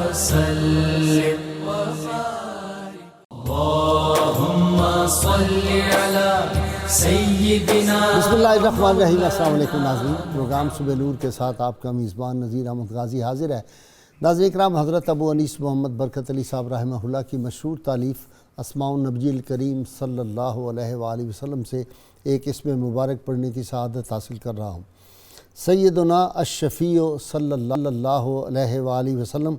بسم اللہ الرحمن الرحیم۔ السلام علیکم ناظرین، پروگرام صبح نور کے ساتھ آپ کا میزبان نذیر احمد غازی حاضر ہے۔ ناظرین کرام، حضرت ابو انیس محمد برکت علی صاحب رحمہ اللہ کی مشہور تالیف اسماء النبی الکریم صلی اللہ علیہ وآلہ وسلم سے ایک اسم مبارک پڑھنے کی سعادت حاصل کر رہا ہوں۔ سیدنا الشفیع صلی اللہ علیہ وآلہ وسلم،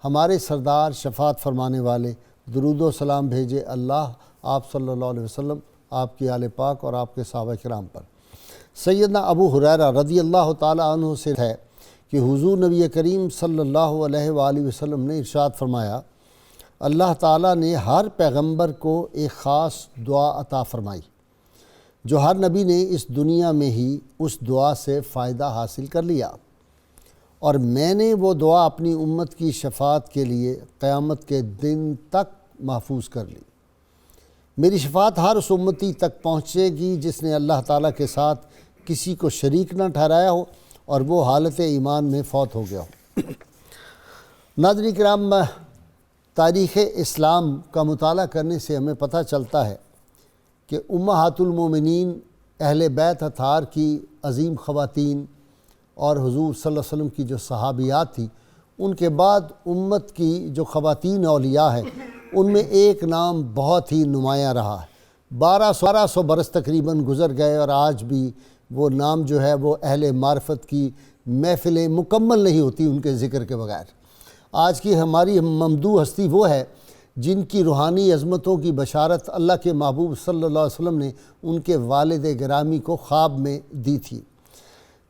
ہمارے سردار شفاعت فرمانے والے، درود و سلام بھیجے اللہ آپ صلی اللہ علیہ وسلم، آپ کی آل پاک اور آپ کے صحابہ کرام پر۔ سیدنا ابو ہریرہ رضی اللہ تعالیٰ عنہ سے ہے کہ حضور نبی کریم صلی اللہ علیہ وآلہ وسلم نے ارشاد فرمایا، اللہ تعالیٰ نے ہر پیغمبر کو ایک خاص دعا عطا فرمائی جو ہر نبی نے اس دنیا میں ہی اس دعا سے فائدہ حاصل کر لیا، اور میں نے وہ دعا اپنی امت کی شفاعت کے لیے قیامت کے دن تک محفوظ کر لی۔ میری شفاعت ہر اس امتی تک پہنچے گی جس نے اللہ تعالیٰ کے ساتھ کسی کو شریک نہ ٹھہرایا ہو اور وہ حالت ایمان میں فوت ہو گیا ہو۔ ناظرین کرام، تاریخ اسلام کا مطالعہ کرنے سے ہمیں پتہ چلتا ہے کہ امہات المومنین اہل بیت اطہار کی عظیم خواتین اور حضور صلی اللہ علیہ وسلم کی جو صحابیات تھیں، ان کے بعد امت کی جو خواتین اولیاء ہیں ان میں ایک نام بہت ہی نمایاں رہا ہے۔ 1200 برس تقریباً گزر گئے اور آج بھی وہ نام جو ہے وہ اہل معرفت کی محفلیں مکمل نہیں ہوتی ان کے ذکر کے بغیر۔ آج کی ہماری ممدوح ہستی وہ ہے جن کی روحانی عظمتوں کی بشارت اللہ کے محبوب صلی اللہ علیہ وسلم نے ان کے والد گرامی کو خواب میں دی تھی۔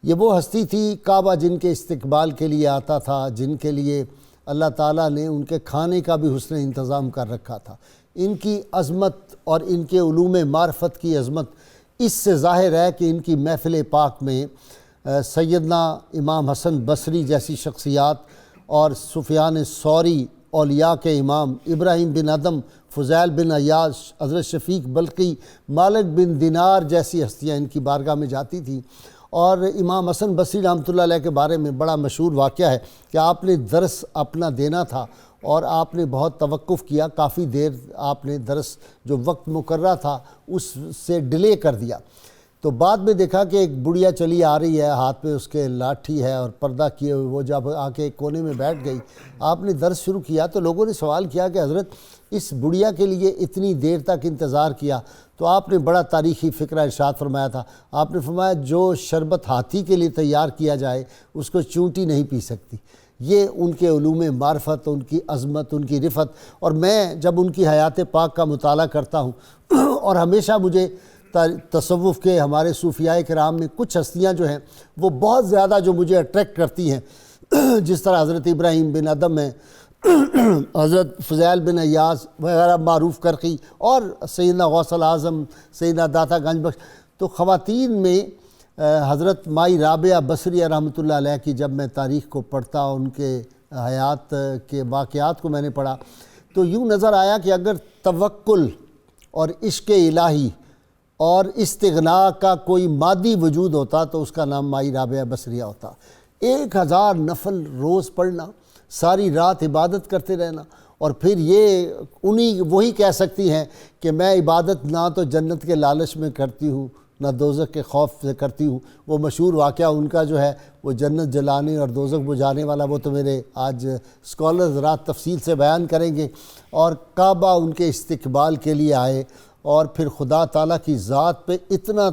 یہ وہ ہستی تھی کعبہ جن کے استقبال کے لیے آتا تھا، جن کے لیے اللہ تعالیٰ نے ان کے کھانے کا بھی حسن انتظام کر رکھا تھا۔ ان کی عظمت اور ان کے علوم معرفت کی عظمت اس سے ظاہر ہے کہ ان کی محفل پاک میں سیدنا امام حسن بصری جیسی شخصیات اور سفیان ثوری، اولیاء کے امام ابراہیم بن ادم، فضیل بن عیاض، حضرت شفیق بلخی، مالک بن دینار جیسی ہستیاں ان کی بارگاہ میں جاتی تھیں۔ اور امام حسن بصری رحمۃ اللہ علیہ کے بارے میں بڑا مشہور واقعہ ہے کہ آپ نے درس اپنا دینا تھا اور آپ نے بہت توقف کیا، کافی دیر آپ نے درس جو وقت مقررہ تھا اس سے ڈیلے کر دیا۔ تو بعد میں دیکھا کہ ایک بڑھیا چلی آ رہی ہے، ہاتھ میں اس کے لاٹھی ہے اور پردہ کیے ہوئے، وہ جب آ کے کونے میں بیٹھ گئی، آپ نے درس شروع کیا تو لوگوں نے سوال کیا کہ حضرت اس بڑھیا کے لیے اتنی دیر تک انتظار کیا، تو آپ نے بڑا تاریخی فقرہ ارشاد فرمایا تھا۔ آپ نے فرمایا جو شربت ہاتھی کے لیے تیار کیا جائے اس کو چونٹی نہیں پی سکتی۔ یہ ان کے علوم معرفت، ان کی عظمت، ان کی رفت، اور میں جب ان کی حیات پاک کا مطالعہ کرتا ہوں اور ہمیشہ مجھے تصوف کے ہمارے صوفیاء کرام میں کچھ ہستیاں جو ہیں وہ بہت زیادہ جو مجھے اٹریکٹ کرتی ہیں، جس طرح حضرت ابراہیم بن ادم ہیں، حضرت فضیل بن عیاض وغیرہ معروف کرخی، اور سیدنا غوث الاعظم، سیدنا داتا گنج بخش۔ تو خواتین میں حضرت مائی رابعہ بصریہ رحمۃ اللہ علیہ کی جب میں تاریخ کو پڑھتا، ان کے حیات کے واقعات کو میں نے پڑھا تو یوں نظر آیا کہ اگر توکل اور عشق الہی اور استغنا کا کوئی مادی وجود ہوتا تو اس کا نام مائی رابعہ بصریہ ہوتا۔ 1000 نفل روز پڑھنا، ساری رات عبادت کرتے رہنا، اور پھر یہ وہی کہہ سکتی ہیں کہ میں عبادت نہ تو جنت کے لالچ میں کرتی ہوں نہ دوزخ کے خوف سے کرتی ہوں۔ وہ مشہور واقعہ ان کا جو ہے وہ جنت جلانے اور دوزخ بجھانے والا، وہ تو میرے آج اسکالرز رات تفصیل سے بیان کریں گے۔ اور کعبہ ان کے استقبال کے لیے آئے، اور پھر خدا تعالیٰ کی ذات پہ اتنا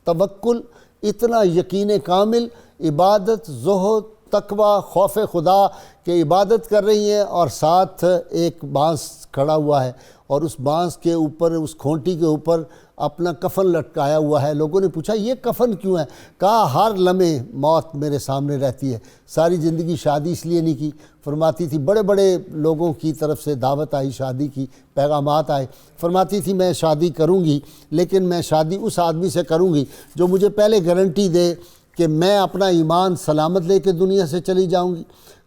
توکل، اتنا یقین کامل، عبادت، زہد، تقوی، خوف خدا کہ عبادت کر رہی ہیں اور ساتھ ایک بانس کھڑا ہوا ہے اور اس بانس کے اوپر، اس کھونٹی کے اوپر اپنا کفن لٹکایا ہوا ہے۔ لوگوں نے پوچھا یہ کفن کیوں ہے؟ کہا ہر لمحے موت میرے سامنے رہتی ہے، ساری زندگی شادی اس لیے نہیں کی۔ فرماتی تھی بڑے بڑے لوگوں کی طرف سے دعوت آئی شادی کی، پیغامات آئے، فرماتی تھی میں شادی کروں گی لیکن میں شادی اس آدمی سے کروں گی جو مجھے پہلے گارنٹی دے کہ میں اپنا ایمان سلامت لے کے دنیا سے چلی جاؤں گی۔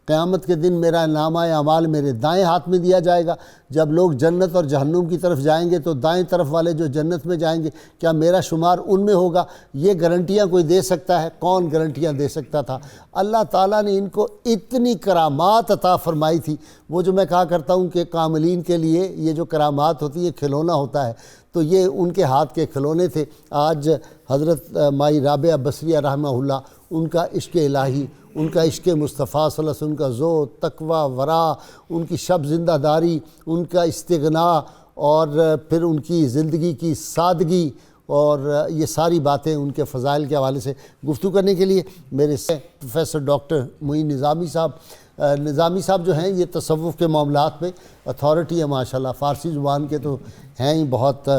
قیامت کے دن میرا نامہ اعمال میرے دائیں ہاتھ میں دیا جائے گا. جب لوگ جنت اور جہنم کی طرف جائیں گے تو دائیں طرف والے جو جنت میں جائیں گے کیا میرا شمار ان میں ہوگا؟ یہ گارنٹیاں کوئی دے سکتا ہے؟ کون گارنٹیاں دے سکتا تھا؟ اللہ تعالیٰ نے ان کو اتنی کرامات عطا فرمائی تھی. وہ جو میں کہا کرتا ہوں کہ کاملین کے لیے یہ جو کرامات ہوتی ہے کھلونا ہوتا ہے، تو یہ ان کے ہاتھ کے کھلونے تھے. آج حضرت مائی رابعہ بصریہ رحمہ اللہ، ان کا عشق الہی، ان کا عشق مصطفیٰ صلی اللہ علیہ وسلم کا زہد، تقویٰ، ورع، ان کی شب زندہ داری، ان کا استغناء، اور پھر ان کی زندگی کی سادگی، اور یہ ساری باتیں ان کے فضائل کے حوالے سے گفتگو کرنے کے لیے میرے پروفیسر ڈاکٹر معین نظامی صاحب جو ہیں یہ تصوف کے معاملات میں اتھارٹی ہے ماشاءاللہ. فارسی زبان کے تو ہیں ہی، بہت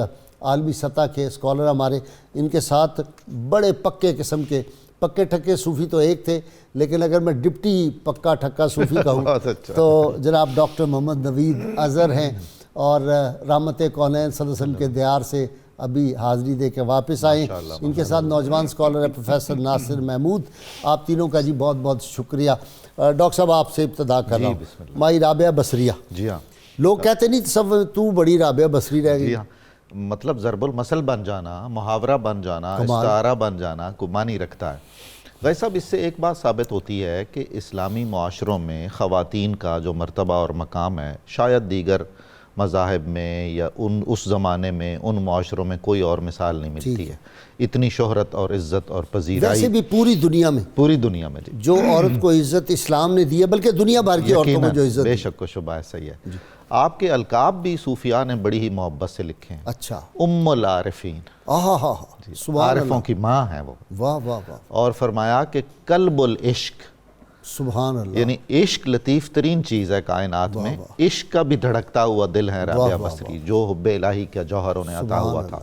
عالمی سطح کے اسکالر ہمارے. ان کے ساتھ بڑے پکے قسم کے پکے ٹھکے صوفی تو ایک تھے، لیکن اگر میں ڈپٹی پکا ٹھکا صوفی کہوں تو جناب ڈاکٹر محمد نوید اظہر ہیں، اور رحمت کونین صلی اللہ علیہ وسلم کے دیار سے ابھی حاضری دے کے واپس آئے. ان کے ساتھ نوجوان اسکالر ہے پروفیسر ناصر محمود. آپ تینوں کا جی بہت بہت شکریہ. ڈاکٹر صاحب آپ سے ابتدا کر رہا ہوں. مائی رابعہ بصریہ، جی ہاں، لوگ کہتے نہیں تصور تو بڑی رابعہ بصری رہ گئی. جی ہاں، مطلب ضرب المثل بن جانا، محاورہ بن جانا، استعارہ بن جانا معنی رکھتا ہے. بھائی صاحب، اس سے ایک بات ثابت ہوتی ہے کہ اسلامی معاشروں میں خواتین کا جو مرتبہ اور مقام ہے شاید دیگر مذاہب میں یا اس زمانے میں ان معاشروں میں کوئی اور مثال نہیں ملتی ہے. اتنی شہرت اور عزت اور پذیرائی ویسے بھی پوری دنیا میں جی جو عورت کو عزت اسلام نے دی ہے، بلکہ دنیا بھر کی عورتوں کو جو عزت بے شک و شبہ ہے، صحیح ہے. آپ کے القاب بھی صوفیاء نے بڑی ہی محبت سے لکھے ہیں. اچھا، ام العارفین، عارفوں کی ماں ہیں وہ. واہ واہ واہ. اور فرمایا کہ قلب العشق، سبحان اللہ، یعنی عشق لطیف ترین چیز ہے کائنات میں. عشق کا بھی دھڑکتا ہوا دل ہے رابعہ بصری، جو حب الہی کا جوہر انہیں عطا ہوا تھا.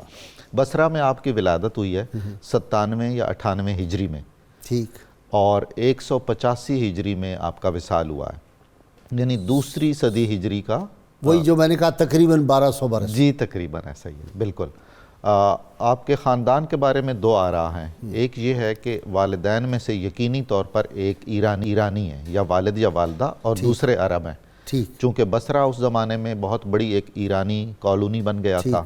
بصرہ میں آپ کی ولادت ہوئی ہے 97 یا 98 ہجری میں، ٹھیک، اور 185 ہجری میں آپ کا وصال ہوا ہے، یعنی دوسری صدی ہجری کا. وہی جو میں نے کہا تقریباً 1200 برس. جی تقریباً ایسا ہی ہے، بالکل. آپ کے خاندان کے بارے میں دو آراء ہیں. ایک یہ ہے کہ والدین میں سے یقینی طور پر ایک ایرانی ہے، یا والد یا والدہ، اور دوسرے عرب ہیں. ٹھیک، چونکہ بصرہ اس زمانے میں بہت بڑی ایک ایرانی کالونی بن گیا تھا،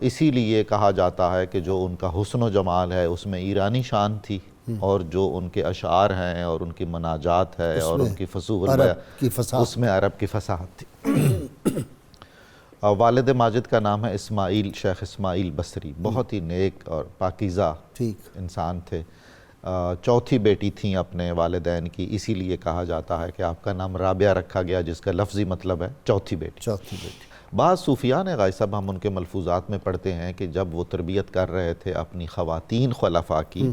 اسی لیے کہا جاتا ہے کہ جو ان کا حسن و جمال ہے اس میں ایرانی شان تھی، اور جو ان کے اشعار ہیں اور ان کی مناجات ہے اور ان کی فصوح اس میں عرب کی فصاحت تھی. والد ماجد کا نام ہے اسماعیل، شیخ اسماعیل بصری. بہت ہی نیک اور پاکیزہ انسان تھے. چوتھی بیٹی تھیں اپنے والدین کی، اسی لیے کہا جاتا ہے کہ آپ کا نام رابعہ رکھا گیا، جس کا لفظی مطلب ہے چوتھی بیٹی. بعض صوفیاء نے غازی صاحب، ہم ان کے ملفوظات میں پڑھتے ہیں کہ جب وہ تربیت کر رہے تھے اپنی خواتین خلفاء کی،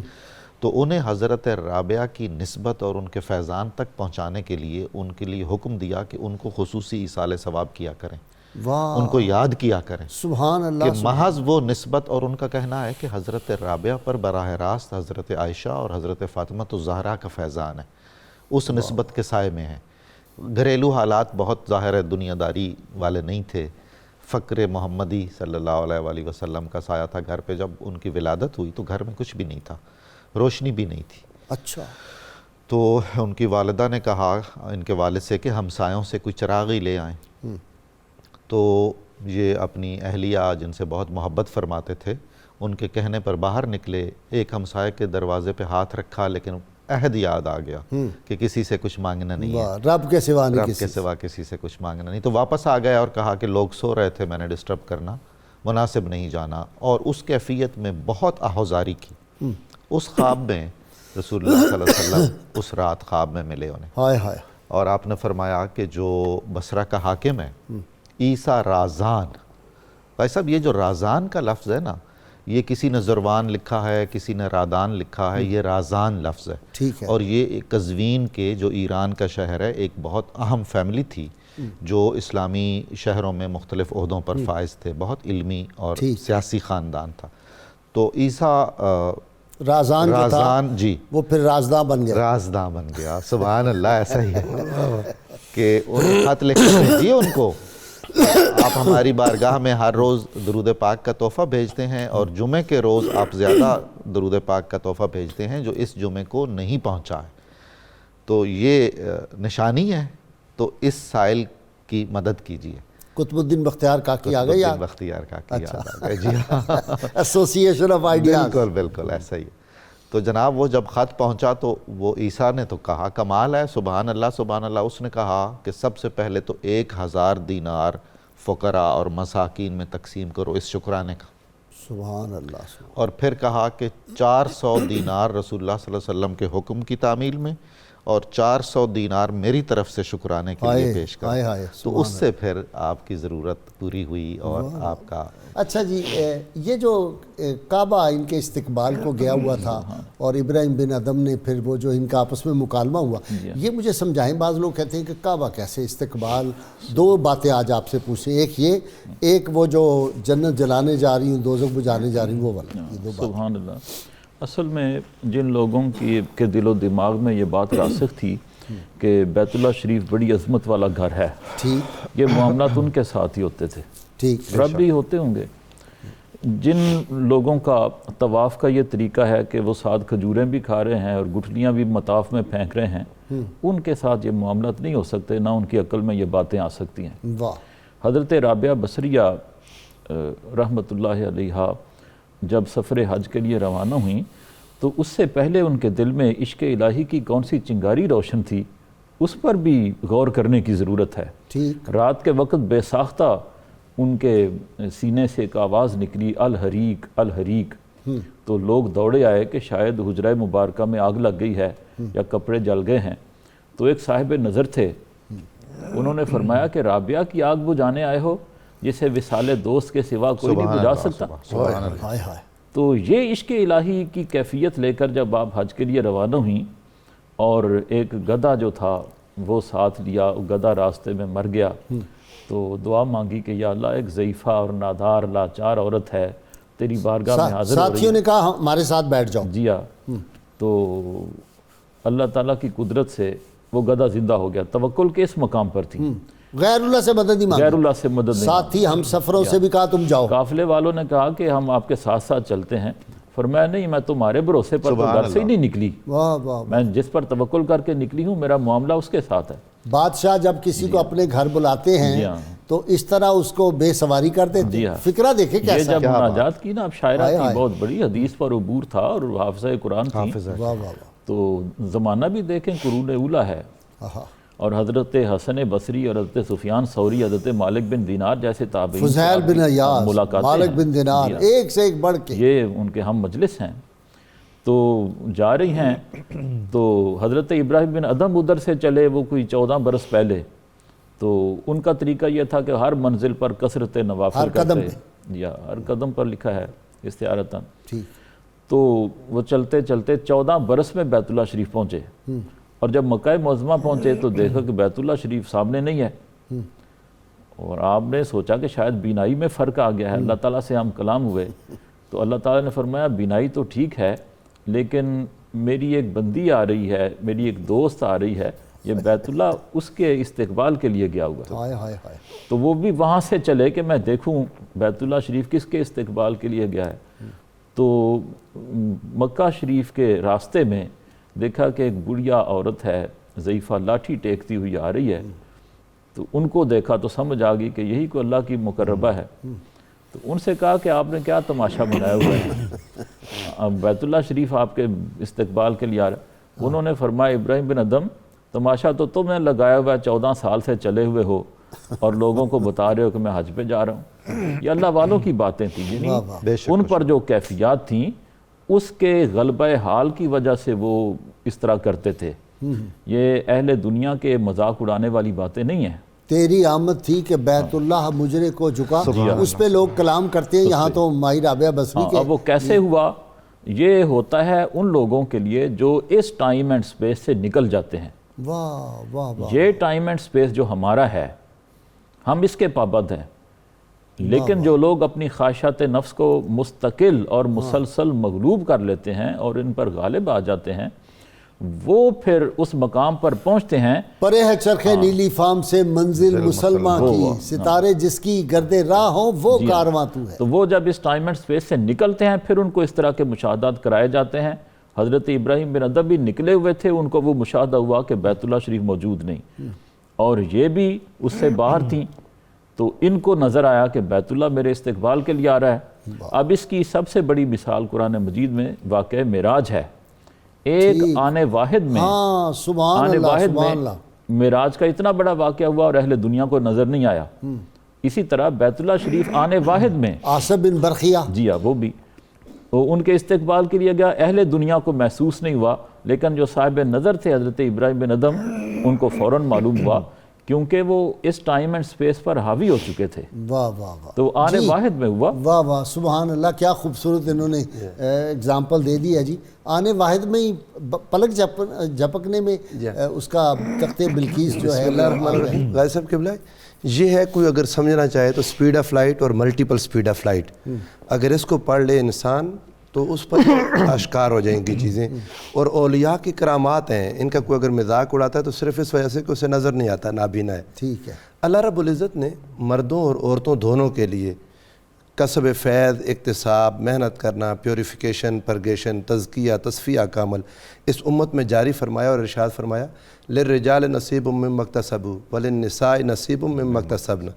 تو انہیں حضرت رابعہ کی نسبت اور ان کے فیضان تک پہنچانے کے لیے ان کے لیے حکم دیا کہ ان کو خصوصی ایصال ثواب کیا کریں، ان کو یاد کیا کریں. سبحان اللہ. کہ محض وہ نسبت، اور ان کا کہنا ہے کہ حضرت رابعہ پر براہ راست حضرت عائشہ اور حضرت فاطمہ الزہرا کا فیضان ہے، اس نسبت کے سائے میں ہے. گھریلو حالات بہت ظاہر دنیا داری والے نہیں تھے. فقر محمدی صلی اللہ علیہ وآلہ وسلم کا سایہ تھا گھر پہ. جب ان کی ولادت ہوئی تو گھر میں کچھ بھی نہیں تھا، روشنی بھی نہیں تھی. اچھا. تو ان کی والدہ نے کہا ان کے والد سے کہ ہمسایوں سے کوئی چراغی لے آئیں. تو یہ اپنی اہلیہ جن سے بہت محبت فرماتے تھے، ان کے کہنے پر باہر نکلے. ایک ہمسائے کے دروازے پہ ہاتھ رکھا، لیکن عہد یاد آ گیا کہ کسی سے کچھ مانگنا نہیں ہے، رب کے سوا نہیں، رب کے سوا کسی سے کچھ مانگنا نہیں. تو واپس آ گئے اور کہا کہ لوگ سو رہے تھے، میں نے ڈسٹرب کرنا مناسب نہیں جانا. اور اس کیفیت میں بہت آہوزاری کی. اس خواب میں رسول اللہ صلی اللہ علیہ وسلم اس رات خواب میں ملے انہیں، اور آپ نے فرمایا کہ جو بصرہ کا حاکم ہے عیسیٰ رازان. بھائی صاحب، یہ جو رازان کا لفظ ہے نا، یہ کسی نے زروان لکھا ہے، کسی نے رادان لکھا ہے، یہ رازان لفظ ہے. ٹھیک ہے. اور یہ قزوین کے جو ایران کا شہر ہے، ایک بہت اہم فیملی تھی جو اسلامی شہروں میں مختلف عہدوں پر فائز تھے. بہت علمی اور سیاسی خاندان تھا. تو عیسیٰ رازان جی، وہ پھر رازداں بن گیا. سبحان اللہ. ایسا ہی ہے کہ انہیں خط لکھ کے بھیجیے ان کو، آپ ہماری بارگاہ میں ہر روز درود پاک کا تحفہ بھیجتے ہیں، اور جمعے کے روز آپ زیادہ درود پاک کا تحفہ بھیجتے ہیں جو اس جمعے کو نہیں پہنچا ہے. تو یہ نشانی ہے، تو اس سائل کی مدد کیجیے۔ قطب الدین بختیار کاکی آ گئے یاد؟ بختیار کاکی یاد آ گئے، جی ہاں، ایسوسیشن آف آئیڈیاز۔ بالکل بالکل ایسا ہی ہے۔ تو جناب وہ جب خط پہنچا تو وہ عیسیٰ نے تو کہا کمال ہے، سبحان اللہ سبحان اللہ، اس نے کہا کہ سب سے پہلے تو 1000 دینار فقراء اور مساکین میں تقسیم کرو اس شکرانے کا، سبحان اللہ سبحان اور پھر کہا کہ 400 دینار رسول اللہ صلی اللہ علیہ وسلم کے حکم کی تعمیل میں اور 400 دینار میری طرف سے شکرانے کے لیے پیش کرو۔ تو اس سے پھر آپ کی ضرورت پوری ہوئی اور آپ کا۔ اچھا جی، یہ جو کعبہ ان کے استقبال کو گیا ہوا تھا اور ابراہیم بن ادم نے پھر وہ جو ان کا آپس میں مکالمہ ہوا، یہ مجھے سمجھائیں۔ بعض لوگ کہتے ہیں کہ کعبہ کیسے استقبال، دو باتیں آج آپ سے پوچھیں، ایک یہ، ایک وہ جو جنت جلانے جا رہی ہوں دوزخ بجانے جا رہی ہوں وہ والا، یہ دو بات۔ سبحان اللہ۔ اصل میں جن لوگوں کے دل و دماغ میں یہ بات راسخ تھی کہ بیت اللہ شریف بڑی عظمت والا گھر ہے، ٹھیک، یہ معاملات ان کے ساتھ ہی ہوتے تھے، ٹھیک، رب بھی ہوتے ہوں گے۔ جن لوگوں کا طواف کا یہ طریقہ ہے کہ وہ ساتھ کھجوریں بھی کھا رہے ہیں اور گٹھلیاں بھی مطاف میں پھینک رہے ہیں، ان کے ساتھ یہ معاملات نہیں ہو سکتے، نہ ان کی عقل میں یہ باتیں آ سکتی ہیں۔ واہ۔ حضرت رابعہ بصریہ رحمۃ اللہ علیہا جب سفر حج کے لیے روانہ ہوئیں تو اس سے پہلے ان کے دل میں عشق الہی کی کون سی چنگاری روشن تھی، اس پر بھی غور کرنے کی ضرورت ہے۔ ٹھیک، رات کے وقت بے ساختہ ان کے سینے سے ایک آواز نکلی، الحریق الحریق، تو لوگ دوڑے آئے کہ شاید حجرہ مبارکہ میں آگ لگ گئی ہے یا کپڑے جل گئے ہیں۔ تو ایک صاحب نظر تھے، انہوں نے فرمایا کہ رابعہ کی آگ بجھانے آئے ہو جسے وصال دوست کے سوا کوئی نہیں بجھا سکتا۔ ہائے ہائے۔ تو یہ عشق الہی کی کیفیت لے کر جب آپ حج کے لیے روانہ ہوئیں اور ایک گدھا جو تھا وہ ساتھ لیا، گدھا راستے میں مر گیا، تو دعا مانگی کہ یا اللہ ایک ضعیفہ اور نادار لاچار عورت ہے تیری بارگاہ میں حاضر ہو رہی ہے۔ ساتھیوں نے کہا ہمارے ساتھ بیٹھ جاؤ۔ جی ہاں، تو اللہ تعالیٰ کی قدرت سے وہ گدھا زندہ ہو گیا۔ توکل کے اس مقام پر تھی، غیر اللہ سے مدد ہی مانگی، غیر اللہ سے مدد نہیں۔ ساتھی ہم سفروں سے بھی کہا تم جاؤ۔ قافلے والوں نے کہا کہ ہم آپ کے ساتھ ساتھ چلتے ہیں، فرمایا نہیں، میں تمہارے بھروسے پر تو گھر سے ہی نہیں نکلی، واہ واہ۔ میں جس پر توکل کر کے نکلی ہوں میرا معاملہ اس کے ساتھ ہے۔ بادشاہ جب کسی کو اپنے گھر بلاتے ہیں تو اس طرح اس کو بے سواری کر دیتے ہیں۔ فکرہ دیکھے یہ کیسا جب مناجات کی نا، اب شاعرہ تھی، بہت بڑی حدیث پر عبور تھا اور حافظہ قرآن تھی، واہ واہ واہ۔ تو زمانہ بھی دیکھیں قرون اولیٰ ہے، اور حضرت حسن بصری اور حضرت سفیان ثوری، حضرت مالک بن دینار جیسے تابعین، فضیل بن عیاض، ملاقاتیں مالک ہیں، بن دینار، ایک سے ایک بڑھ کے، یہ ان کے ہم مجلس ہیں۔ تو جا رہی ہیں تو حضرت ابراہیم بن ادم ادھر سے چلے، وہ کوئی 14 برس پہلے، تو ان کا طریقہ یہ تھا کہ ہر منزل پر کثرت نوافل کرتے، یا ہر قدم پر لکھا ہے استعارتاً۔ تو وہ چلتے چلتے 14 برس میں بیت اللہ شریف پہنچے، اور جب مکہ معظمہ پہنچے تو دیکھا کہ بیت اللہ شریف سامنے نہیں ہے، اور آپ نے سوچا کہ شاید بینائی میں فرق آ گیا ہے۔ اللہ تعالیٰ سے ہم کلام ہوئے تو اللہ تعالیٰ نے فرمایا بینائی تو ٹھیک ہے لیکن میری ایک بندی آ رہی ہے، میری ایک دوست آ رہی ہے، یہ بیت اللہ اس کے استقبال کے لیے گیا ہوا ہے۔ تو وہ بھی وہاں سے چلے کہ میں دیکھوں بیت اللہ شریف کس کے استقبال کے لیے گیا ہے۔ تو مکہ شریف کے راستے میں دیکھا کہ ایک بڑھیا عورت ہے، ضعیفہ، لاٹھی ٹیکتی ہوئی آ رہی ہے، تو ان کو دیکھا تو سمجھ آ گئی کہ یہی کوئی اللہ کی مقربہ ہے۔ تو ان سے کہا کہ آپ نے کیا تماشا بنایا ہوا ہے، اب بیت اللہ شریف آپ کے استقبال کے لیے آ رہا ہے۔ انہوں نے فرمایا ابراہیم بن ادم، تماشا تو تم نے لگایا ہوا ہے، 14 سال سے چلے ہوئے ہو اور لوگوں کو بتا رہے ہو کہ میں حج پہ جا رہا ہوں۔ یہ اللہ والوں کی باتیں تھیں، یعنی ان پر جو کیفیات تھیں اس کے غلبہ حال کی وجہ سے وہ اس طرح کرتے تھے۔ یہ اہل دنیا کے مذاق اڑانے والی باتیں نہیں ہیں۔ تیری آمد تھی کہ بیت اللہ مجرے کو جھکا، اس پہ لوگ کلام کرتے ہیں، یہاں تو مائی رابعہ بصری کے۔ اب وہ کیسے ہوا؟ یہ ہوتا ہے ان لوگوں کے لیے جو اس ٹائم اینڈ سپیس سے نکل جاتے ہیں۔ واہ واہ واہ۔ یہ ٹائم اینڈ سپیس جو ہمارا ہے ہم اس کے پابند ہیں، لیکن جو لوگ اپنی خواہشات نفس کو مستقل اور مسلسل مغلوب کر لیتے ہیں اور ان پر غالب آ جاتے ہیں، وہ پھر اس مقام پر پہنچتے ہیں۔ پرے ہے چرخ نیلی فام سے منزل مسلمہ کی، ستارے جس کی گرد راہ ہوں وہ کارواں تو ہے۔ تو وہ جب اس ٹائم اینڈ سپیس سے نکلتے ہیں پھر ان کو اس طرح کے مشاہدات کرائے جاتے ہیں، حضرت ابراہیم بن ادم بھی نکلے ہوئے تھے، ان کو وہ مشاہدہ ہوا کہ بیت اللہ شریف موجود نہیں، اور یہ بھی اس سے باہر تھیں، تو ان کو نظر آیا کہ بیت اللہ میرے استقبال کے لیے آ رہا ہے۔ اب اس کی سب سے بڑی مثال قرآن مجید میں واقعہ معراج ہے۔ ایک آنے واحد میں سبحان آنے اللہ واحد سبحان میں اللہ، معراج کا اتنا بڑا واقعہ ہوا اور اہل دنیا کو نظر نہیں آیا۔ اسی طرح بیت اللہ شریف آنے واحد میں آصف بن برقیہ، جی ہاں وہ بھی ان کے استقبال کے لیے گیا، اہل دنیا کو محسوس نہیں ہوا، لیکن جو صاحب نظر تھے حضرت ابراہیم بن ادم ان کو فوراً معلوم ہوا، کیونکہ وہ اس ٹائم اینڈ سپیس پر حاوی ہو چکے تھے، واہ واہ واہ، تو آنے واحد میں ہوا۔ واہ واہ سبحان اللہ، کیا خوبصورت انہوں نے اگزامپل دے دی ہے جی۔ آنے واحد میں ہی پلک جھپکنے میں اس کا تخت بلقیس جو ہے، غازی صاحب قبلہ یہ ہے، کوئی اگر سمجھنا چاہے تو سپیڈ آف لائٹ اور ملٹیپل سپیڈ آف لائٹ، اگر اس کو پڑھ لے انسان تو اس پر اشکار ہو جائیں گی چیزیں۔ اور اولیاء کی کرامات ہیں، ان کا کوئی اگر مذاق اڑاتا ہے تو صرف اس وجہ سے کہ اسے نظر نہیں آتا، نابینا ہے۔ ٹھیک ہے، اللہ رب العزت نے مردوں اور عورتوں دونوں کے لیے کسب فیض، اکتساب، محنت کرنا، پیوریفیکیشن، پرگیشن، تزکیہ، تصفیہ کا عمل اس امت میں جاری فرمایا اور ارشاد فرمایا للرجال نصیب مما اکتسبوا وللنساء نصیب مما اکتسبن۔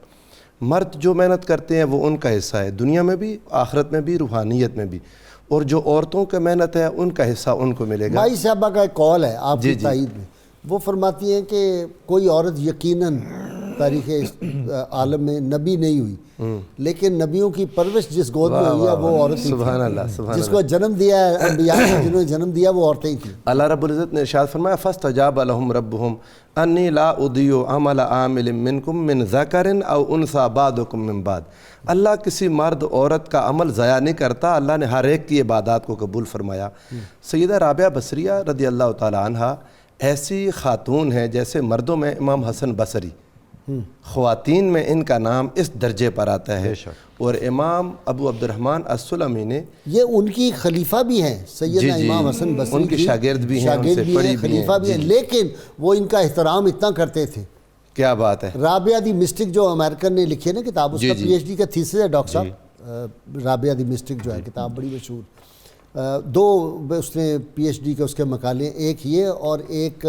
مرد جو محنت کرتے ہیں وہ ان کا حصہ ہے، دنیا میں بھی، آخرت میں بھی، روحانیت میں بھی، اور جو عورتوں کا محنت ہے ان کا حصہ ان کو ملے گا۔ مائی صاحبہ کا ایک قول ہے آپ کی تائید میں، وہ فرماتی ہیں کہ کوئی عورت یقیناً تاریخ عالم میں نبی نہیں ہوئی، لیکن نبیوں کی پرورش جس گود میں ہوئی ہے وہ عورت ہی سبحان تھی، اللہ، سبحان جس کو جنم دیا ہے انبیاء نے، جنہوں نے جنم دیا وہ عورتیں ہی تھیں۔ اللہ رب العزت نے ارشاد فرمایا فاستجاب لهم ربهم انی لا اضیع عمل عامل منکم من ذکر او انثی بعضکم من بعض۔ اللہ کسی مرد عورت کا عمل ضائع نہیں کرتا، اللہ نے ہر ایک کی عبادات کو قبول فرمایا۔ سیدہ رابعہ بصریہ رضی اللہ تعالی عنہا ایسی خاتون ہیں جیسے مردوں میں امام حسن بصری، خواتین میں ان کا نام اس درجے پر آتا ہے۔ اور امام ابو عبد الرحمن السلمی نے، یہ ان کی خلیفہ بھی ہیں سیدنا امام حسن بصری، ان کے شاگرد بھی ہیں، ان سے شاگرد بھی پڑھی ہیں، بھی ہیں، خلیفہ بھی ہیں، لیکن وہ ان کا احترام اتنا کرتے تھے۔ کیا بات ہے۔ رابعہ دی مسٹک جو امریکن نے لکھی ہے نا کتاب، اس کا پی ایچ ڈی کا تھیسس ہے ڈاکٹر صاحب، رابعہ دی مسٹک جو ہے کتاب بڑی مشہور، دو اس نے پی ایچ ڈی کے اس کے مقالے، ایک یہ اور ایک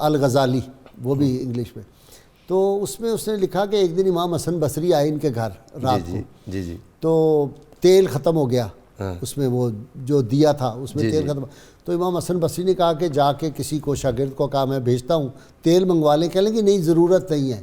الغزالی، وہ بھی انگلش میں۔ تو اس میں اس نے لکھا کہ ایک دن امام حسن بصری آئے ان کے گھر رات کو، جی تو تیل ختم ہو گیا اس میں، وہ جو دیا تھا اس میں تیل ختم، تو امام حسن بصری نے کہا کہ جا کے کسی کو شاگرد کو کہا میں بھیجتا ہوں تیل منگوا لیں، کہہ لیں کہ نہیں ضرورت نہیں ہے،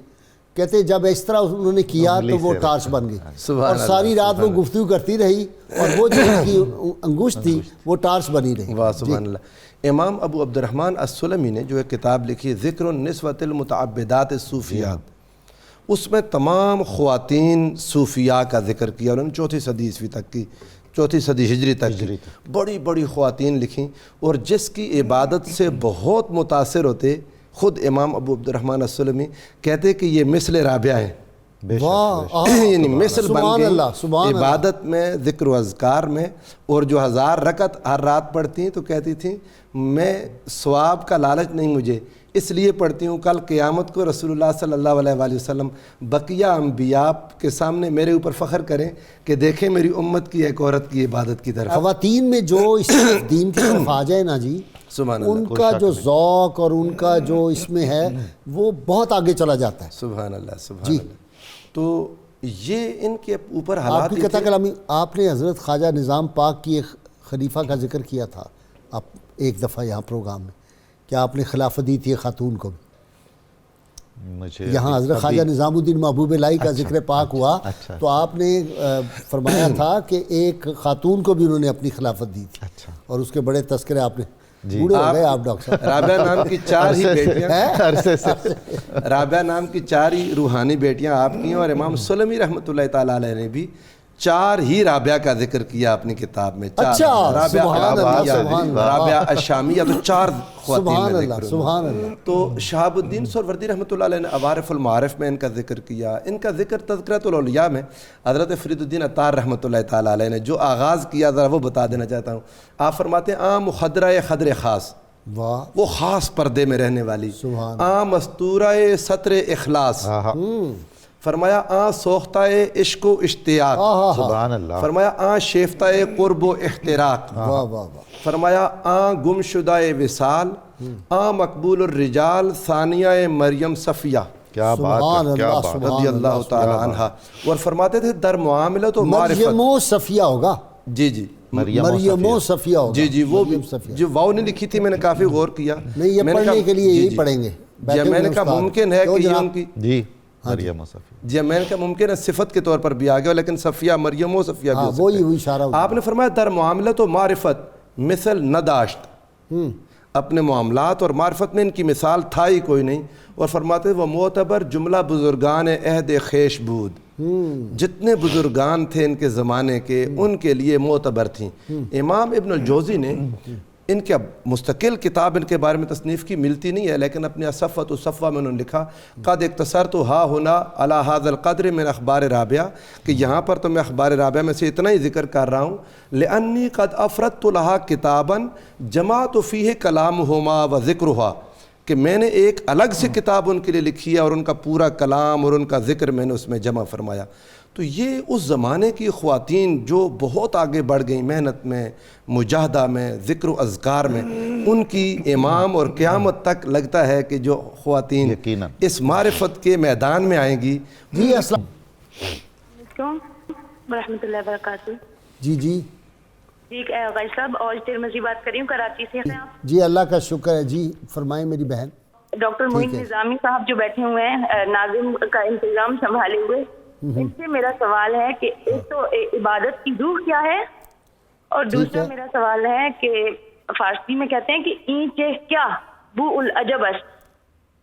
کہتے جب اس طرح انہوں نے کیا تو وہ ٹارچ بن گئی، اور ساری رات وہ گفتگو کرتی رہی اور وہ جو ان کی انگشت تھی وہ ٹارچ بنی رہی۔ واہ سبحان اللہ۔ امام ابو عبد الرحمن السلمی نے جو ایک کتاب لکھی ذکر النسوۃ المتعبدات الصوفیات، اس میں تمام خواتین صوفیاء کا ذکر کیا، انہوں نے 4 صدی عیسوی تک کی، 4 صدی ہجری تک کی بڑی بڑی خواتین لکھیں، اور جس کی عبادت سے بہت متاثر ہوتے خود امام ابو عبد الرحمن السلمی کہتے کہ یہ مثل رابعہ ہیں، یعنی مثل بن گئی عبادت میں، ذکر و اذکار میں، اور جو 1000 رکعت ہر رات پڑھتی ہیں تو کہتی تھیں میں ثواب کا لالچ نہیں مجھے، اس لیے پڑھتی ہوں کل قیامت کو رسول اللہ صلی اللہ علیہ وآلہ وسلم بقیہ انبیاء کے سامنے میرے اوپر فخر کریں کہ دیکھیں میری امت کی ایک عورت کی عبادت کی طرف۔ خواتین میں جو اس دین کی طرف آ جائے نا جی، سبحان اللہ، ان کا جو ذوق اور ان کا جو اس میں ہے وہ بہت آگے چلا جاتا ہے۔ سبحان اللہ، سبحان اللہ۔ تو یہ ان کے اوپر آپ حالات کی قطع کلامی، آپ نے حضرت خواجہ نظام پاک کی ایک خلیفہ کا ذکر کیا تھا آپ ایک دفعہ یہاں پروگرام میں، کہ آپ نے خلافت دی تھی خاتون کو، مجھے یہاں حضرت خواجہ نظام الدین محبوب الہی کا ذکر پاک ہوا، تو آپ نے فرمایا تھا کہ ایک خاتون کو بھی انہوں نے اپنی خلافت دی تھی، اور اس کے بڑے تذکرے آپ نے، بوڑھے ہو گئے آپ ڈاکٹر صاحب۔ رابعہ نام کی 4 ہی بیٹیاں، رابعہ نام کی 4 ہی روحانی بیٹیاں آپ کی ہیں، اور امام سلمی رحمۃ اللہ تعالیٰ علیہ نے بھی 4 ہی رابعہ کا ذکر کیا اپنی کتاب میں۔ اچھا، رابعہ الشامیہ، تو 4 خواتین میں سبحان اللہ۔ تو شہاب الدین سہروردی رحمۃ اللہ علیہ نے عوارف المعارف میں ان کا ذکر کیا، ان کا ذکر تذکرۃ الاولیاء میں حضرت فرید الدین عطار رحمۃ اللہ تعالیٰ علیہ نے جو آغاز کیا ذرا وہ بتا دینا چاہتا ہوں۔ آپ فرماتے ہیں عام خدرہ خدر خاص، وہ خاص پردے میں رہنے والی، عام استورہ ستر اخلاص، فرمایا آ سوختہ عشق و اشتیاق، سبحان اللہ، فرمایا آ شیفتہ قرب و احتراق، واہ واہ واہ، فرمایا آ گم شدہ وصال، آ مقبول الرجال ثانیہ مریم صفیہ کیا بات سبحان ہے، کیا اللہ، بات ہے، رضی اللہ تعالی عنہ. اور فرماتے تھے در معاملت و معرفت. مریم و صفیہ ہوگا، جی جی مریم و صفیہ ہوگا. جی جی وہ بھی مریم صفیہ. جو واؤ نہیں لکھی تھی میں نے کافی غور کیا. نہیں یہ میں نے پڑھنے کہا- کے لیے جی یہی جی. پڑھیں گے. جی میں نے کہا ممکن ہے کہ یہ ان کی جی مریم و صفیہ، جی میں نے کہا ممکن ہے صفت کے طور پر بھی آ گیا لیکن صفیہ مریم و صفیہ بھی ہو سکتا وہی ہے. وہی اشارہ ہوتا آپ نے فرمایا در معاملت و معرفت مثل نداشت، اپنے معاملات اور معرفت میں ان کی مثال تھا ہی کوئی نہیں. اور فرماتے وہ معتبر جملہ بزرگان عہد خیش بود، جتنے بزرگان تھے ان کے زمانے کے ان کے لیے معتبر تھیں. امام ابن الجوزی نے ان کے مستقل کتاب ان کے بارے میں تصنیف کی ملتی نہیں ہے لیکن اپنے صفوۃ الصفوہ میں انہوں نے لکھا قد اختصرت ہا ہنا علی ھذا القدر من اخبار رابعہ، کہ یہاں پر تو میں اخبار رابعہ میں سے اتنا ہی ذکر کر رہا ہوں. لانی قد افردت لہا کتابا جمعت فیہ کلامہما و ذکرہا، کہ میں نے ایک الگ سے کتاب ان کے لیے لکھی ہے اور ان کا پورا کلام اور ان کا ذکر میں نے اس میں جمع فرمایا. تو یہ اس زمانے کی خواتین جو بہت آگے بڑھ گئیں محنت میں، مجاہدہ میں، ذکر و اذکار میں، ان کی امام اور قیامت تک لگتا ہے کہ جو خواتین یقیناً اس معرفت کے میدان میں آئیں گی. جی السلام علیکم ورحمۃ اللہ وبرکاتہ. جی جی جی غائی صاحب اور ترمذی بات کر رہی ہوں، کراچی سے ہیں آپ. جی اللہ کا شکر ہے. جی فرمائیں میری بہن. ڈاکٹر معین نظامی صاحب جو بیٹھے ہوئے ہیں ناظم کا انتظام سنبھالے ہوئے، ان سے میرا سوال ہے کہ ایک تو عبادت کی روح کیا ہے اور دوسرا میرا سوال ہے کہ فارسی میں کہتے ہیں کہ اینچے کیا بو العجبس،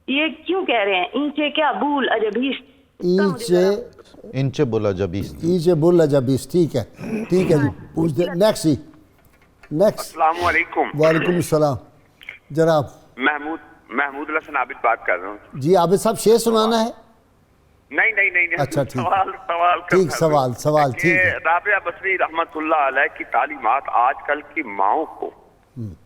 یہ کیوں کہہ رہے ہیں اینچے کیا بو العجبیس؟ انچے بولا جبیس. ایچے بولا جبیس. ٹھیک ہے ٹھیک ہے جی پوچھ دیں. نیکسٹ جی نیکسٹ. السلام علیکم. وعلیکم السلام جناب. محمود الحسن عابد بات کر رہا ہوں. جی عابد صاحب شعر سنانا ہے؟ نہیں اچھا ٹھیک سوال ٹھیک سوال ٹھیک ہے. رابعہ بصری رحمت اللہ علیہ کی تعلیمات آج کل کی ماؤں کو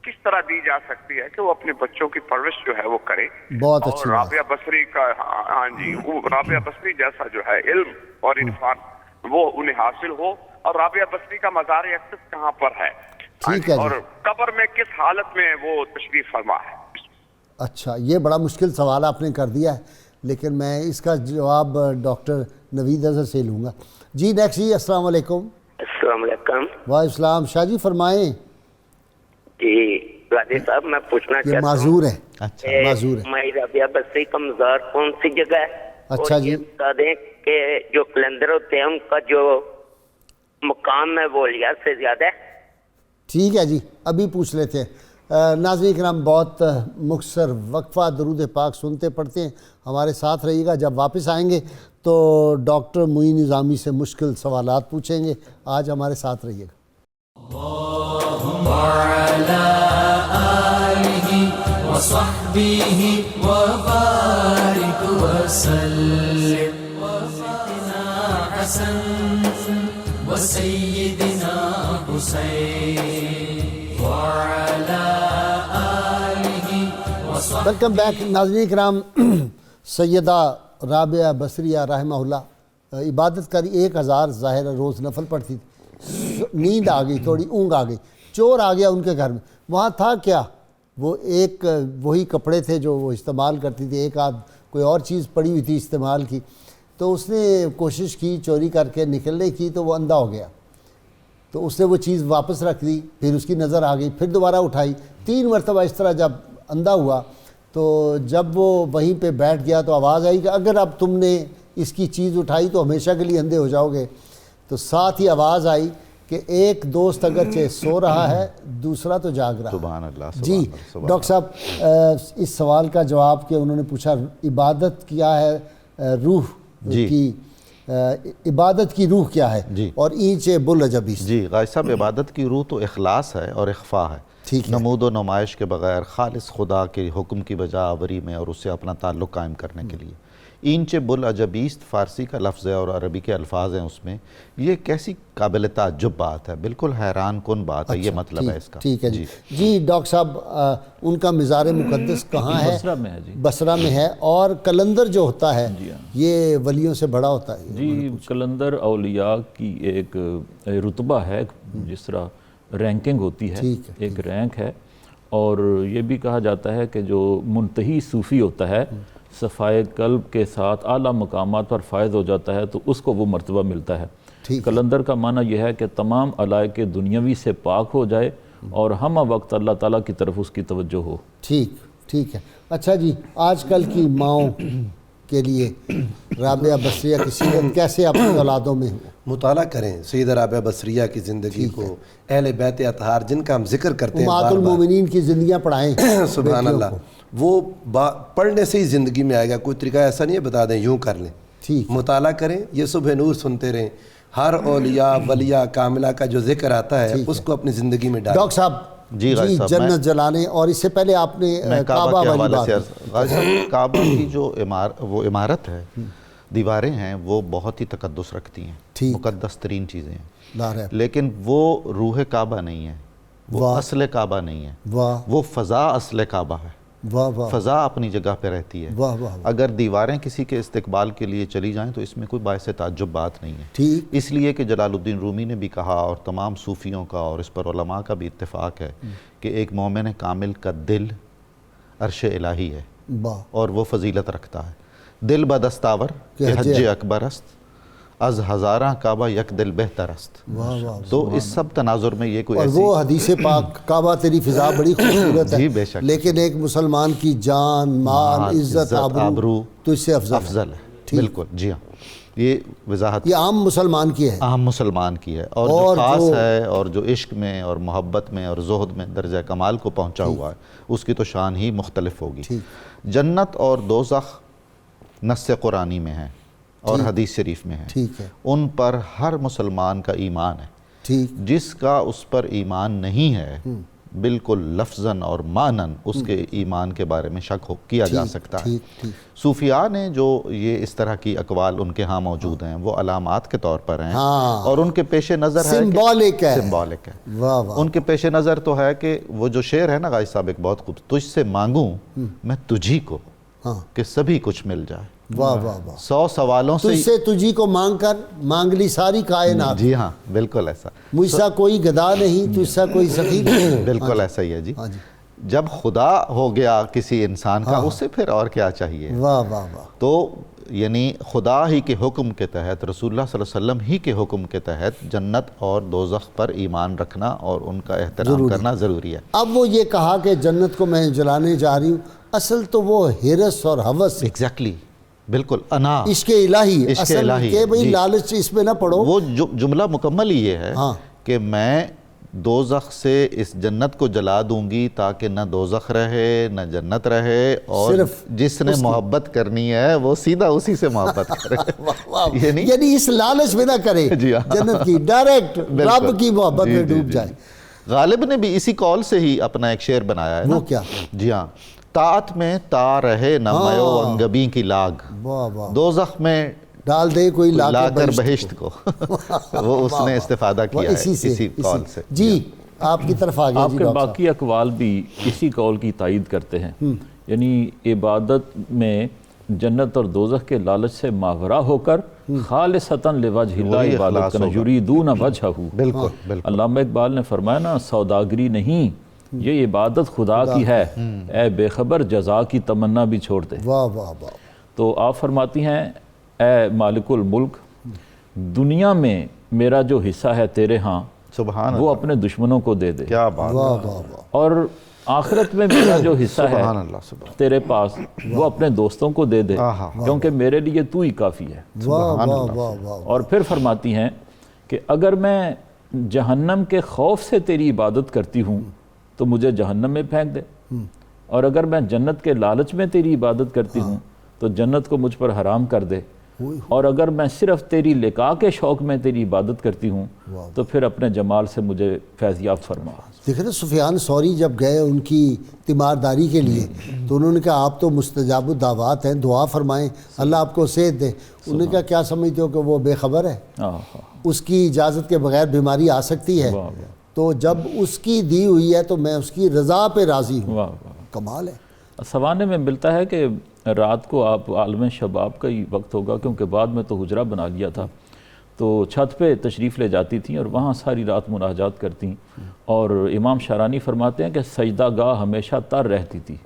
کس طرح دی جا سکتی ہے کہ وہ اپنے بچوں کی پرورش جو ہے وہ کرے. بہت اور اچھی بات. رابعہ بصری کا ہاں جی وہ رابعہ بصری جیسا جو ہے علم اور عرفان وہ انہیں حاصل ہو. اور رابعہ بصری کا مزار اقدس کہاں پر ہے ٹھیک ہے اور جی. قبر میں کس حالت میں وہ تشریف فرما ہے؟ اچھا یہ بڑا مشکل سوال آپ نے کر دیا ہے لیکن میں اس کا جواب ڈاکٹر نوید اظہر سے لوں گا. جی نیکسٹ جی السلام علیکم. السلام علیکم. وعلیکم السلام. شاہ جی فرمائیں. جی غازی صاحب میں پوچھنا یہ چاہتا ہوں معذور ہے. اچھا معذور ہے. مائی رابعہ بصری کا مزار کون سی جگہ ہے؟ اچھا اور جی. یہ بتا دیں کہ جو کلندر ہوتے ہیں ان کا جو مقام ہے وہ الیاس سے زیادہ ہے؟ ٹھیک ہے جی ابھی پوچھ لیتے ہیں. ناظرین کرام بہت مختصر وقفہ درود پاک سنتے پڑھتے ہیں. ہمارے ساتھ رہیے گا. جب واپس آئیں گے تو ڈاکٹر معین نظامی سے مشکل سوالات پوچھیں گے. آج ہمارے ساتھ رہیے گا. ویلکم بیک ناظرین کرام. سیدہ رابعہ بصریہ رحمہ اللہ عبادت کری 1000 ظاہر روز نفل پڑھتی تھی. نیند آ گئی, تھوڑی اونگ آ گئی, چور آ گیا ان کے گھر میں. وہاں تھا کیا؟ وہ ایک وہی کپڑے تھے جو وہ استعمال کرتی تھی, ایک آدھ کوئی اور چیز پڑی ہوئی تھی استعمال کی. تو اس نے کوشش کی چوری کر کے نکلنے کی تو وہ اندھا ہو گیا. تو اس نے وہ چیز واپس رکھ دی, پھر اس کی نظر آ گئی, پھر دوبارہ اٹھائی. 3 مرتبہ اس طرح جب اندھا ہوا تو جب وہ وہیں پہ بیٹھ گیا تو آواز آئی کہ اگر اب تم نے اس کی چیز اٹھائی تو ہمیشہ کے لیے اندھے ہو جاؤ گے. تو ساتھ ہی آواز آئی کہ ایک دوست اگرچہ سو رہا ہے دوسرا تو جاگ رہا. سبحان اللہ. جی ڈاکٹر صاحب اس سوال کا جواب کہ انہوں نے پوچھا عبادت کیا ہے, روح کی عبادت کی روح کیا ہے جی. اور اینچے بل جبیس. جی غازی صاحب عبادت کی روح تو اخلاص ہے اور اخفا ہے. نمود و نمائش کے بغیر خالص خدا کے حکم کی بجا آوری میں اور اس سے اپنا تعلق قائم کرنے کے لیے. اینچ بل عجبیست فارسی کا لفظ ہے اور عربی کے الفاظ ہیں اس میں. یہ کیسی قابل تعجب بات ہے, بالکل حیران کن بات ہے, یہ مطلب ہے اس کا. ٹھیک ہے جی ڈاکٹر صاحب ان کا مزار مقدس کہاں ہے؟ بصرہ میں ہے جی. بصرہ میں ہے. اور قلندر جو ہوتا ہے یہ ولیوں سے بڑا ہوتا ہے؟ جی قلندر اولیاء کی ایک رتبہ ہے, جس طرح رینکنگ ہوتی ہے, ایک رینک ہے. اور یہ بھی کہا جاتا ہے کہ جو منتہی صوفی ہوتا ہے صفائے قلب کے ساتھ اعلیٰ مقامات پر فائز ہو جاتا ہے تو اس کو وہ مرتبہ ملتا ہے. قلندر کا معنی یہ ہے کہ تمام علائق دنیاوی سے پاک ہو جائے اور ہمہ وقت اللہ تعالیٰ کی طرف اس کی توجہ ہو. ٹھیک ہے. اچھا جی, آج کل کی ماؤں کے لیے رابعہ بصریہ کی سیرت کیسے اپنی اولادوں میں مطالعہ کریں سیدہ رابعہ بصریہ کی زندگی کو, اہل بیت اطہار جن کا ہم ذکر کرتے ہیں, امہات المومنین کی زندگیاں پڑھائیں. سبحان اللہ, وہ پڑھنے سے ہی زندگی میں آئے گا. کوئی طریقہ ایسا نہیں ہے بتا دیں یوں کر لیں. مطالعہ کریں, یہ صبح نور سنتے رہیں. ہر اولیاء ولیہ کاملہ کا جو ذکر آتا ہے اس کو اپنی زندگی میں ڈالیں. ڈاکٹر صاحب جی جنت جلانے, اور اس سے پہلے آپ نے کعبہ والی بات, کعبہ کی جو وہ عمارت ہے, دیواریں ہیں, وہ بہت ہی تقدس رکھتی ہیں, مقدس ترین چیزیں ہیں, لیکن وہ روح کعبہ نہیں ہے, وہ اصل کعبہ نہیں ہے, وہ فضا اصل کعبہ ہے. فضا اپنی جگہ پہ رہتی ہے. اگر دیواریں کسی کے استقبال کے لیے چلی جائیں تو اس میں کوئی باعث تعجب بات نہیں ہے. اس لیے کہ جلال الدین رومی نے بھی کہا, اور تمام صوفیوں کا اور اس پر علماء کا بھی اتفاق ہے, کہ ایک مومن کامل کا دل عرش الہی ہے اور وہ فضیلت رکھتا ہے. دل بدستاور کہ حج اکبر است, از ہزاراں کعبہ یک دل بہتر است. تو اس سب تناظر میں یہ کوئی ایسی, اور وہ حدیث پاک کعبہ تیری فضا بڑی خوبصورت ہے, بے شک, لیکن ایک مسلمان کی جان, مال, عزت, آبرو تو اس سے افضل ہے. بالکل جی ہاں, یہ وضاحت یہ عام مسلمان کی ہے, عام مسلمان کی ہے. اور جو خاص ہے اور جو عشق میں اور محبت میں اور زہد میں درجہ کمال کو پہنچا ہوا ہے, اس کی تو شان ہی مختلف ہوگی. جنت اور دوزخ نص قرآنی میں ہیں اور حدیث شریف میں ہیں, ان پر ہر مسلمان کا ایمان ہے. جس کا اس پر ایمان نہیں ہے, بالکل لفظاً اور معناً اس کے ایمان کے بارے میں شک کیا جا سکتا ہے. صوفیاء نے جو یہ اس طرح کی اقوال ان کے ہاں موجود ہیں, وہ علامات کے طور پر ہیں, اور ان کے پیش نظر ہے, سمبولک ہے. ان کے پیش نظر تو ہے کہ وہ جو شعر ہے نا غازی صاحب, ایک بہت خوب, تجھ سے مانگوں میں تجھی کو کہ سبھی کچھ مل جائے. 100 سوالوں سے تجھ سے تجھی کو مانگ کر مانگ لی ساری کائنات. جی ہاں بالکل ایسا. مجھ سا کوئی گدا نہیں, تجھ سا کوئی سخی نہیں. بالکل ایسا ہی ہے جی. جب خدا ہو گیا کسی انسان کا, اس سے پھر اور کیا چاہیے. تو یعنی خدا ہی کے حکم کے تحت, رسول اللہ صلی اللہ علیہ وسلم ہی کے حکم کے تحت جنت اور دوزخ پر ایمان رکھنا اور ان کا احترام کرنا ضروری ہے. اب وہ یہ کہا کہ جنت کو میں جلانے جا رہی ہوں, اصل تو وہ ہرس اور ہوس, ایگزیکٹلی, بالکل انا, عشق الہی, اصل کہ بھئی لالچ اس میں نہ پڑو. وہ جملہ مکمل ہی یہ ہے کہ میں دوزخ سے اس جنت کو جلا دوں گی تاکہ نہ دوزخ رہے نہ جنت رہے, اور جس نے محبت کرنی ہے وہ سیدھا اسی سے محبت کرے. یعنی اس لالچ میں نہ کرے جنت کی, ڈائریکٹ رب کی محبت میں ڈوب جائے. غالب نے بھی اسی قول سے ہی اپنا ایک شعر بنایا ہے. وہ کیا؟ جی ہاں, طاعت میں تا رہے نہ میو انگبی کی لاگ, دوزخ میں ڈال دے کوئی لا کر بہشت کو. وہ اس نے استفادہ کیا ہے اسی قول سے. جی آپ کی طرف آگئے. آپ کے باقی اقوال بھی اسی قول کی تائید کرتے ہیں. یعنی عبادت میں جنت اور دوزخ کے لالچ سے ماورا ہو کر خالصتاً لوجہ اللہ عبادت کرنا, یریدون وجہہ. بالکل. علامہ اقبال نے فرمایا نا, سوداگری نہیں یہ عبادت خدا کی ہے, اے بے خبر جزا کی تمنا بھی چھوڑ دے. تو آپ فرماتی ہیں, اے مالک الملک, دنیا میں میرا جو حصہ ہے تیرے ہاں وہ اپنے دشمنوں کو دے دے. کیا بات. اور آخرت میں میرا جو حصہ ہے تیرے پاس وہ اپنے دوستوں کو دے دے, کیونکہ میرے لیے تو ہی کافی ہے. اور پھر فرماتی ہیں کہ اگر میں جہنم کے خوف سے تیری عبادت کرتی ہوں تو مجھے جہنم میں پھینک دے, اور اگر میں جنت کے لالچ میں تیری عبادت کرتی ہوں تو جنت کو مجھ پر حرام کر دے. اور اگر میں صرف تیری لقاء کے شوق میں تیری عبادت کرتی ہوں تو پھر اپنے جمال سے مجھے فیض یافت فرما۔ دیکھیں نا سفیان ثوری جب گئے ان کی تیمارداری کے لیے تو انہوں نے کہا آپ تو مستجاب الدعوات ہیں، دعا فرمائیں اللہ آپ کو صحت دے۔ انہوں نے کہا کیا سمجھتے ہو کہ وہ بے خبر ہے؟ اس کی اجازت کے بغیر بیماری آ سکتی ہے، تو جب اس کی دی ہوئی ہے تو میں اس کی رضا پہ راضی ہوں۔ کمال ہے۔ سوانے میں ملتا ہے کہ رات کو آپ عالم شباب کا ہی وقت ہوگا، کیونکہ بعد میں تو حجرہ بنا لیا تھا، تو چھت پہ تشریف لے جاتی تھیں اور وہاں ساری رات مناجات کرتیں، اور امام شارانی فرماتے ہیں کہ سجدہ گاہ ہمیشہ تر رہتی تھی،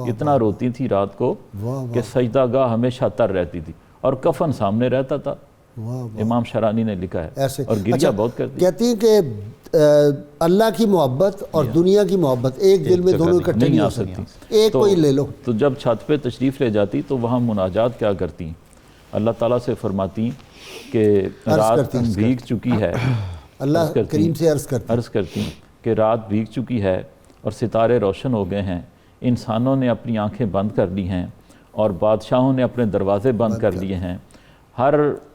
اتنا روتی تھی رات کو کہ سجدہ گاہ ہمیشہ تر رہتی تھی، اور کفن سامنے رہتا تھا۔ امام شارانی نے لکھا ہے، ایسے اور گریہ بہت کرتی۔ کہتی ہیں کہ اللہ کی محبت اور دنیا کی محبت ایک دل میں دونوں اکٹھے نہیں ہو سکتی، ایک کوئی لے لو۔ تو جب چھت پہ تشریف لے جاتی تو وہاں مناجات کیا کرتی، اللہ تعالیٰ سے فرماتی کہ رات بھیگ چکی ہے، اللہ کریم سے عرض کرتی کہ رات بھیگ چکی ہے اور ستارے روشن ہو گئے ہیں، انسانوں نے اپنی آنکھیں بند کر لی ہیں اور بادشاہوں نے اپنے دروازے بند کر لیے ہیں، ہر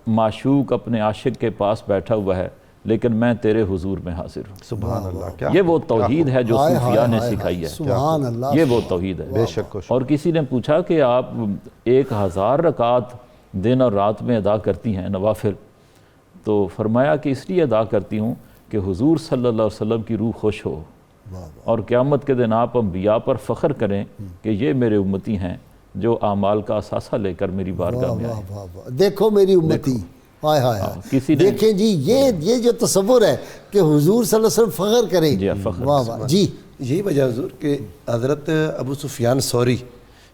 معشوق اپنے عاشق کے پاس بیٹھا ہوا ہے، لیکن میں تیرے حضور میں حاضر ہوں۔ سبحان اللہ، یہ وہ توحید ہے جو صوفیاء نے سکھائی ہے، سبحان اللہ، یہ وہ توحید ہے۔ بے شک۔ اور کسی نے پوچھا کہ آپ 1000 رکعت دن اور رات میں ادا کرتی ہیں نوافل، تو فرمایا کہ اس لیے ادا کرتی ہوں کہ حضور صلی اللہ علیہ وسلم کی روح خوش ہو، اور قیامت کے دن آپ انبیاء پر فخر کریں کہ یہ میرے امتی ہیں جو اعمال کا اثاثہ لے کر میری بارگاہ میں آئے۔ دیکھو میری امتی، ہائے ہائے ہائے، دیکھیں جی یہ جو تصور ہے کہ حضور صلی اللہ علیہ وسلم فخر کریں، واہ واہ جی۔ یہی وجہ حضور کہ حضرت ابو سفیان ثوری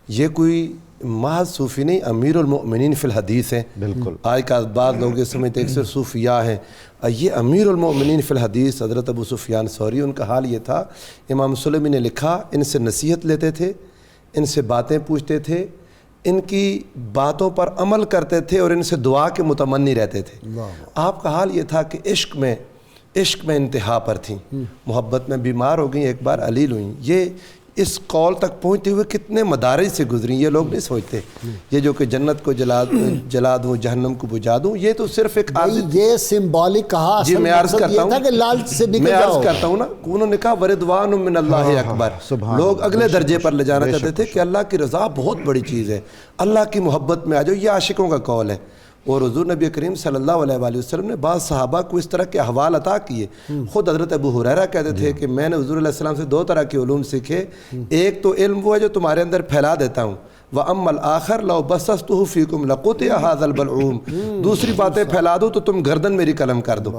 یہ کوئی محض صوفی نہیں، امیر المؤمنین فی الحدیث ہیں۔ بالکل۔ آج کا بعض لوگ یہ سمجھتے ہیں کہ صرف صوفیاء ہیں، یہ امیر المؤمنین فی الحدیث حضرت ابو سفیان ثوری، ان کا حال یہ تھا، امام سلمی نے لکھا ان سے نصیحت لیتے تھے، ان سے باتیں پوچھتے تھے، ان کی باتوں پر عمل کرتے تھے اور ان سے دعا کے متمنی رہتے تھے۔ آپ کا حال یہ تھا کہ عشق میں انتہا پر تھیں، محبت میں بیمار ہو گئیں، ایک بار علیل ہوئیں۔ یہ اس قول تک پہنچتے ہوئے کتنے مدارج سے گزریں یہ لوگ نہیں سوچتے، یہ جو کہ جنت کو جلا دوں جہنم کو بجھا دوں، یہ تو صرف ایک یہ سمبولک کہا، جی میں عرض کرتا ہوں کہ لالچ سے نکل جاؤ، میں عرض کرتا ہوں نا، انہوں نے کہا وردوان من اللہ اکبر، لوگ اگلے درجے پر لے جانا چاہتے تھے کہ اللہ کی رضا بہت بڑی چیز ہے، اللہ کی محبت میں آ جاؤ، یہ عاشقوں کا قول ہے۔ اور حضور نبی کریم صلی اللہ علیہ وآلہ وسلم نے بعض صحابہ کو اس طرح کے احوال عطا کیے۔ خود حضرت ابو ہریرہ کہتے تھے کہ میں نے حضور علیہ السلام سے 2 طرح کے علوم سیکھے، ایک تو علم وہ ہے جو تمہارے اندر پھیلا دیتا ہوں، وَأَمَّا الْآخَرُ لَوْ بَسَّطْتُهُ فِيكُمْ لَقُطِعَ هَذَا الْبَلْعُومُ، دوسری باتیں پھیلا دو تو تم گردن میری قلم کر دو۔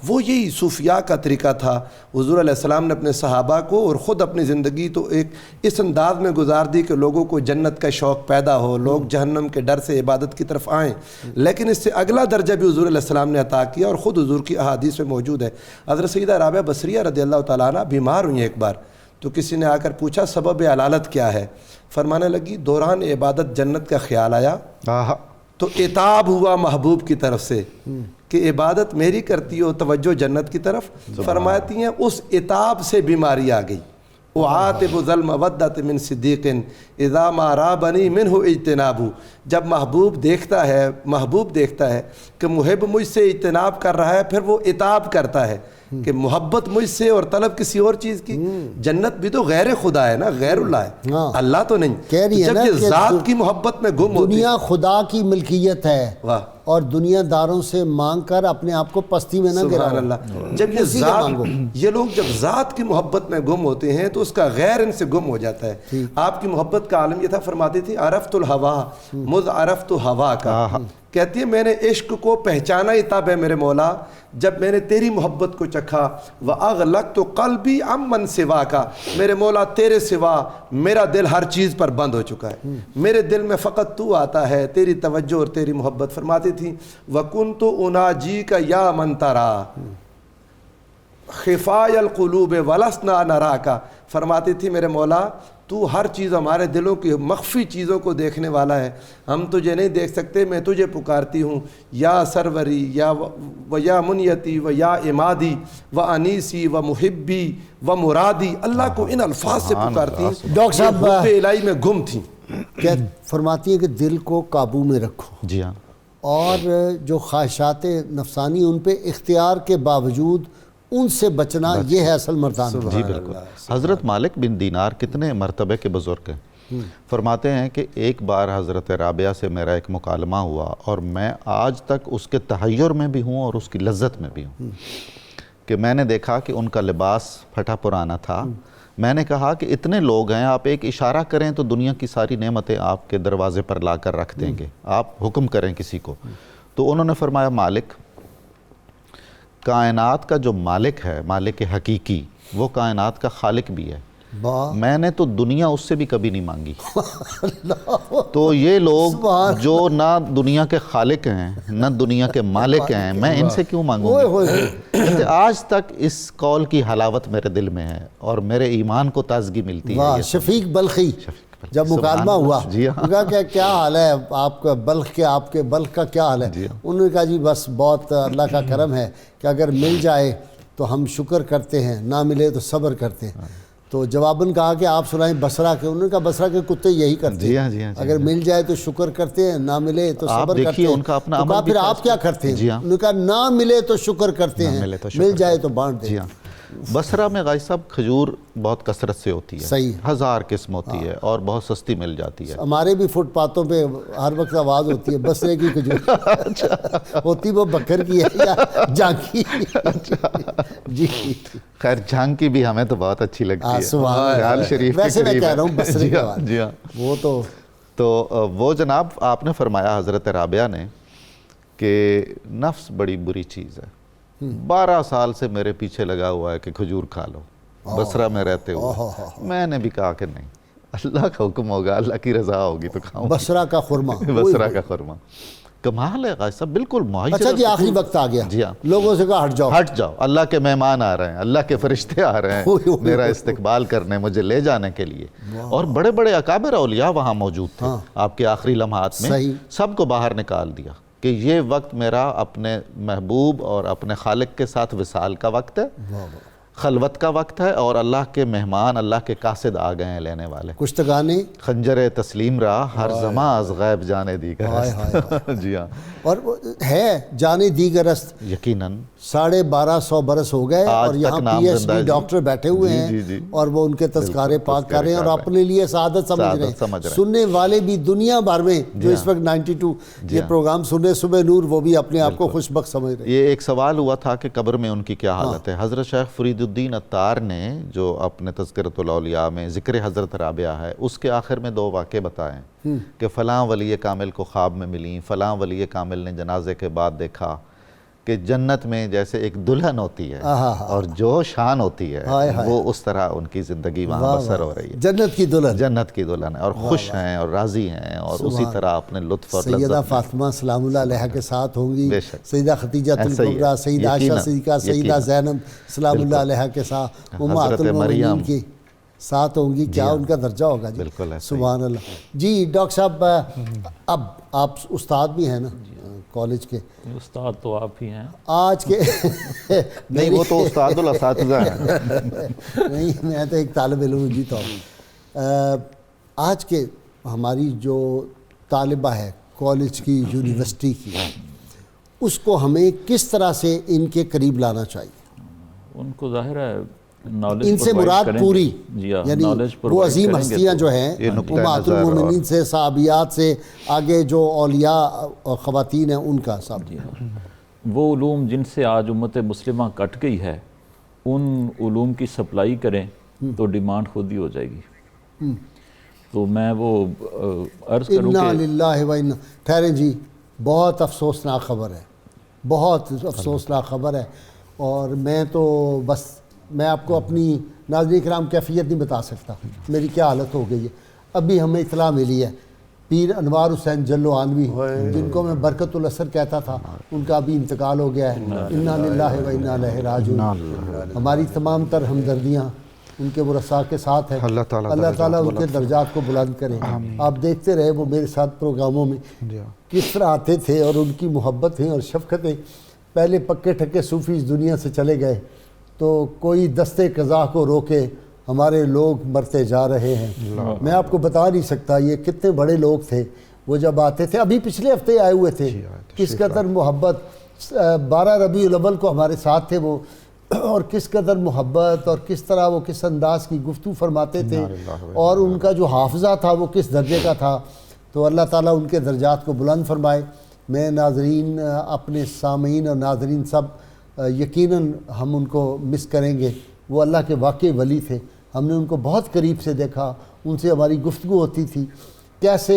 وہ یہی صوفیاء کا طریقہ تھا۔ حضور علیہ السلام نے اپنے صحابہ کو اور خود اپنی زندگی تو ایک اس انداز میں گزار دی کہ لوگوں کو جنت کا شوق پیدا ہو، لوگ جہنم کے ڈر سے عبادت کی طرف آئیں، لیکن اس سے اگلا درجہ بھی حضور علیہ السلام نے عطا کیا اور خود حضور کی احادیث میں موجود ہے۔ حضرت سیدہ رابعہ بصریہ رضی اللہ تعالیٰ عنہ بیمار ہوئی ایک بار، تو کسی نے آ کر پوچھا سبب علالت کیا ہے، فرمانے لگی دوران عبادت جنت کا خیال آیا تو عتاب ہوا محبوب کی طرف سے کہ عبادت میری کرتی ہو، توجہ جنت کی طرف، فرماتی ہیں اس عتاب سے بیماری آ گئی۔ اعاتب ظلم ودت من صدیق اذا ما رابنی منہ اجتناب، جب محبوب دیکھتا ہے کہ محب مجھ سے اجتناب کر رہا ہے، پھر وہ عتاب کرتا ہے کہ محبت مجھ سے اور طلب کسی اور چیز کی۔ جنت بھی تو غیر خدا ہے نا، غیر اللہ ہے، اللہ تو نہیں۔ جب یہ ذات کی محبت میں گم ہوتی، دنیا خدا کی ملکیت ہے اور دنیا داروں سے مانگ کر اپنے آپ کو پستی میں نہ گراؤ۔ سبحان اللہ۔ جب یہ لوگ جب ذات کی محبت میں گم ہوتے ہیں تو اس کا غیر ان سے گم ہو جاتا ہے۔ آپ کی محبت کا عالم یہ تھا، فرماتی تھی عرفت الہوا مذ عرفت ہوا کا، کہتی ہے میں نے عشق کو پہچانا ہی تب ہے میرے مولا جب میں نے تیری محبت کو چکھا، وَأَغْلَقْتُ قَلْبِي عَمَّنْ سِوَاكَ، میرے مولا تیرے سوا میرا دل ہر چیز پر بند ہو چکا ہے، میرے دل میں فقط تو آتا ہے، تیری توجہ اور تیری محبت۔ فرماتی تھی وَكُنْتُ أُنَاجِيكَ يَا مَنْ تَرَى خِفَايَ الْقُلُوبِ وَلَسْنَا نَرَاكَ، فرماتی تھی میرے مولا تو ہر چیز ہمارے دلوں کی مخفی چیزوں کو دیکھنے والا ہے، ہم تجھے نہیں دیکھ سکتے، میں تجھے پکارتی ہوں یا سروری یا منیتی و یا امادی و انیسی و محبی و مرادی، اللہ کو ان الفاظ سے پکارتی ہیں۔ ڈاکٹر صاحب حب الہی میں گم تھیں، فرماتی ہیں کہ دل کو قابو میں رکھو، جی ہاں، اور جو خواہشات نفسانی ان پہ اختیار کے باوجود ان سے بچنا، یہ ہے اصل مردانہ۔ جی بالکل۔ حضرت مالک بن دینار کتنے مرتبے کے بزرگ ہیں، فرماتے ہیں کہ ایک بار حضرت رابعہ سے میرا ایک مکالمہ ہوا اور میں آج تک اس کے تحیر میں بھی ہوں اور اس کی لذت میں بھی ہوں، کہ میں نے دیکھا کہ ان کا لباس پھٹا پرانا تھا۔ میں نے کہا کہ اتنے لوگ ہیں، آپ ایک اشارہ کریں تو دنیا کی ساری نعمتیں آپ کے دروازے پر لا کر رکھ دیں گے، آپ حکم کریں کسی کو۔ تو انہوں نے فرمایا مالک، کائنات کا جو مالک ہے، مالک حقیقی، وہ کائنات کا خالق بھی ہے، میں نے تو دنیا اس سے بھی کبھی نہیں مانگی۔ تو یہ لوگ جو نہ دنیا کے خالق ہیں نہ دنیا کے مالک ہیں، میں ان سے کیوں مانگوں گا؟ آج تک اس قول کی حلاوت میرے دل میں ہے اور میرے ایمان کو تازگی ملتی ہے۔ شفیق بلخی جب مکالمہ ہوا، کہا کہ کیا حال ہے آپ کا بلخ کے، آپ کے بلخ کا کیا حال ہے؟ انہوں نے کہا جی بس بہت اللہ کا کرم ہے کہ اگر مل جائے تو ہم شکر کرتے ہیں، نہ ملے تو صبر کرتے ہیں۔ تو جواباً کہا کہ آپ سنائیں بصرہ کے، انہوں نے کہا بصرہ کے کتے یہی کرتے ہیں، اگر مل جائے تو شکر کرتے ہیں، نہ ملے تو صبر کرتے ہیں۔ تو کہا پھر آپ کیا کرتے ہیں؟ انہوں نے کہا نہ ملے تو شکر کرتے ہیں، مل جائے تو بانٹ دیں۔ بصرہ میں غازی صاحب کھجور بہت کثرت سے ہوتی ہے، صحیح، 1000 قسم ہوتی ہے اور بہت سستی مل جاتی ہے۔ ہمارے بھی فٹ پاتھوں پہ ہر وقت آواز ہوتی ہے بصرے کی کھجور، ہوتی وہ بکر کی ہے یا جھانکی؟ جی خیر جھانکی بھی ہمیں تو بہت اچھی لگتی ہے، خیال شریف کے ویسے میں قریب کہہ رہا ہوں بصرے کے بعد۔ جی ہاں، وہ تو وہ جناب آپ نے فرمایا حضرت رابعہ نے کہ نفس بڑی بری چیز ہے، 12 سال سے میرے پیچھے لگا ہوا ہے کہ کھجور کھا لو بصرہ میں رہتے ہوئے۔ میں نے بھی کہا کہ نہیں، اللہ کا حکم ہوگا، اللہ کی رضا ہوگی تو کھاؤں۔ بصرہ کا خرما، بصرہ کا خرما کمال ہے غازی صاحب، بالکل معاشرت۔ اچھا جی آخری وقت آ گیا، جی ہاں، لوگوں سے کہا ہٹ جاؤ، اللہ کے مہمان آ رہے ہیں، اللہ کے فرشتے آ رہے ہیں میرا استقبال کرنے، مجھے لے جانے کے لیے۔ اور بڑے بڑے اکابر اولیاء وہاں موجود تھے آپ کے آخری لمحات میں، سب کو باہر نکال دیا کہ یہ وقت میرا اپنے محبوب اور اپنے خالق کے ساتھ وصال کا وقت ہے، خلوت کا وقت ہے، اور اللہ کے مہمان، اللہ کے قاصد آ گئے ہیں لینے والے۔ کچھ تگانے خنجر تسلیم را ہر زماں از غیب جانے دیگر۔ جی ہاں، اور ہے جانے دیگر است، یقیناً 1250 برس ہو گئے اور یہاں پی ایچ ڈی ڈاکٹر بیٹھے ہوئے ہیں اور وہ ان کے تذکارے پاک کر رہے ہیں اور اپنے لیے سعادت سمجھ رہے ہیں۔ سننے والے بھی دنیا بھر میں جو اس وقت 92 یہ پروگرام سنے صبح نور، وہ بھی اپنے آپ کو خوش بخت سمجھ رہے ہیں۔ یہ ایک سوال ہوا تھا کہ قبر میں ان کی کیا حالت ہے۔ حضرت شیخ فرید الدین عطار نے جو اپنے تذکرۃ الاولیاء میں ذکر حضرت رابعہ ہے، اس کے آخر میں 2 واقعے بتائیں کہ فلاں ولی کامل کو خواب میں ملیں، فلاں ولی کامل نے جنازے کے بعد دیکھا کہ جنت میں جیسے ایک دلہن ہوتی ہے اور جو شان ہوتی ہے وہ اس طرح ان کی زندگی وہاں بسر ہو رہی ہے، جنت کی دلہن، جنت کی دلہن ہے، اور خوش ہیں اور راضی ہیں اور اسی طرح اپنے لطف اور لذت۔ سیدہ فاطمہ سلام اللہ علیہ کے ساتھ ہوں گی، سیدہ خدیجہ الکبریٰ، سیدہ عائشہ صدیقہ، سیدہ زینب سلام اللہ علیہ کے ساتھ، امہات المومنین کے ساتھ ہوں گی، کیا ان کا درجہ ہوگا جی، سبحان اللہ۔ جی ڈاکٹر صاحب، اب آپ استاد بھی ہیں نا کالج کے؟ استاد تو آپ ہی ہیں آج کے نہیں، وہ تو استاد الاساتذہ ہیں۔ نہیں، میں تو ایک طالب علم جی تو آج کے ہماری جو طالبہ ہے کالج کی، یونیورسٹی کی، اس کو ہمیں کس طرح سے ان کے قریب لانا چاہیے؟ ان کو ظاہر ہے نالج ان سے مراد پوری، یعنی وہ عظیم ہستیاں جو ہیں امہات المومنین سے، صحابیات سے، آگے جو اولیاء اور خواتین ہیں ان کا سب، وہ علوم جن سے آج امت مسلمہ کٹ گئی ہے، ان علوم کی سپلائی کریں تو ڈیمانڈ خود ہی ہو جائے گی۔ تو میں وہ عرض کروں انا للہ و انا، ٹھہریں جی، بہت افسوسناک خبر ہے، بہت افسوسناک خبر ہے، اور میں تو بس میں آپ کو اپنی ناظرین کرام کیفیت نہیں بتا سکتا میری کیا حالت ہو گئی ہے۔ ابھی ہمیں اطلاع ملی ہے پیر انوار حسین جلوانوی، جن کو میں برکت الاثر کہتا تھا، ان کا ابھی انتقال ہو گیا ہے۔ انا للہ و انا الیہ راجعون۔ ہماری تمام تر ہمدردیاں ان کے ورثاء کے ساتھ ہیں، اللہ تعالیٰ ان کے درجات کو بلند کرے۔ آپ دیکھتے رہے وہ میرے ساتھ پروگراموں میں کس طرح آتے تھے، اور ان کی محبتیں اور شفقتیں، پہلے پکے ٹھکے صوفی اس دنیا سے چلے گئے تو کوئی دستے قضا کو روکے، ہمارے لوگ مرتے جا رہے ہیں۔ میں آپ کو بتا نہیں سکتا یہ کتنے بڑے لوگ تھے، وہ جب آتے تھے، ابھی پچھلے ہفتے آئے ہوئے تھے، کس قدر محبت، 12 ربیع الاول کو ہمارے ساتھ تھے وہ، اور کس قدر محبت اور کس طرح وہ کس انداز کی گفتگو فرماتے تھے، اور ان کا جو حافظہ تھا وہ کس درجے کا تھا. تو اللہ تعالیٰ ان کے درجات کو بلند فرمائے. میں ناظرین، اپنے سامعین اور ناظرین سب یقیناً ہم ان کو مس کریں گے. وہ اللہ کے واقعی ولی تھے، ہم نے ان کو بہت قریب سے دیکھا، ان سے ہماری گفتگو ہوتی تھی. کیسے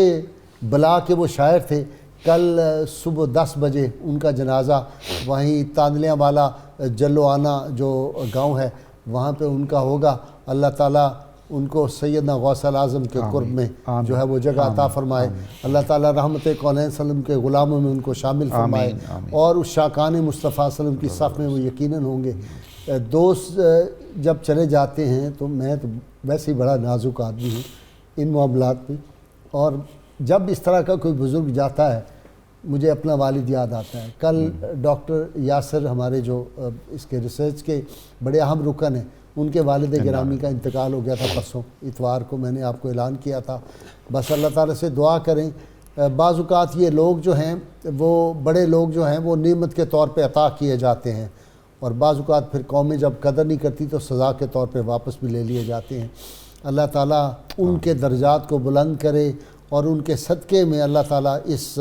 بلا کے وہ شاعر تھے. کل صبح 10 بجے ان کا جنازہ وہیں تاندلیاں والا جلوانہ جو گاؤں ہے وہاں پہ ان کا ہوگا. اللہ تعالیٰ ان کو سیدنا غوث الاعظم کے قرب میں جو ہے وہ جگہ عطا فرمائے. اللہ تعالیٰ رحمت کونین صلی اللہ علیہ وسلم کے غلاموں میں ان کو شامل فرمائے، اور اس شاکان مصطفیٰ صلی اللہ علیہ وسلم کی صف میں وہ یقیناً ہوں گے. دوست جب چلے جاتے ہیں تو میں تو ویسے ہی بڑا نازک آدمی ہوں ان معاملات میں، اور جب اس طرح کا کوئی بزرگ جاتا ہے مجھے اپنا والد یاد آتا ہے. کل ڈاکٹر یاسر ہمارے جو اس کے ریسرچ کے بڑے اہم رکن ہیں، ان کے والد گرامی کا انتقال ہو گیا تھا پرسوں اتوار کو، میں نے آپ کو اعلان کیا تھا. بس اللہ تعالیٰ سے دعا کریں. بعض اوقات یہ لوگ جو ہیں وہ بڑے لوگ جو ہیں وہ نعمت کے طور پہ عطا کیے جاتے ہیں، اور بعض اوقات پھر قومیں جب قدر نہیں کرتی تو سزا کے طور پہ واپس بھی لے لیے جاتے ہیں. اللہ تعالیٰ ان کے درجات کو بلند کرے، اور ان کے صدقے میں اللہ تعالیٰ اس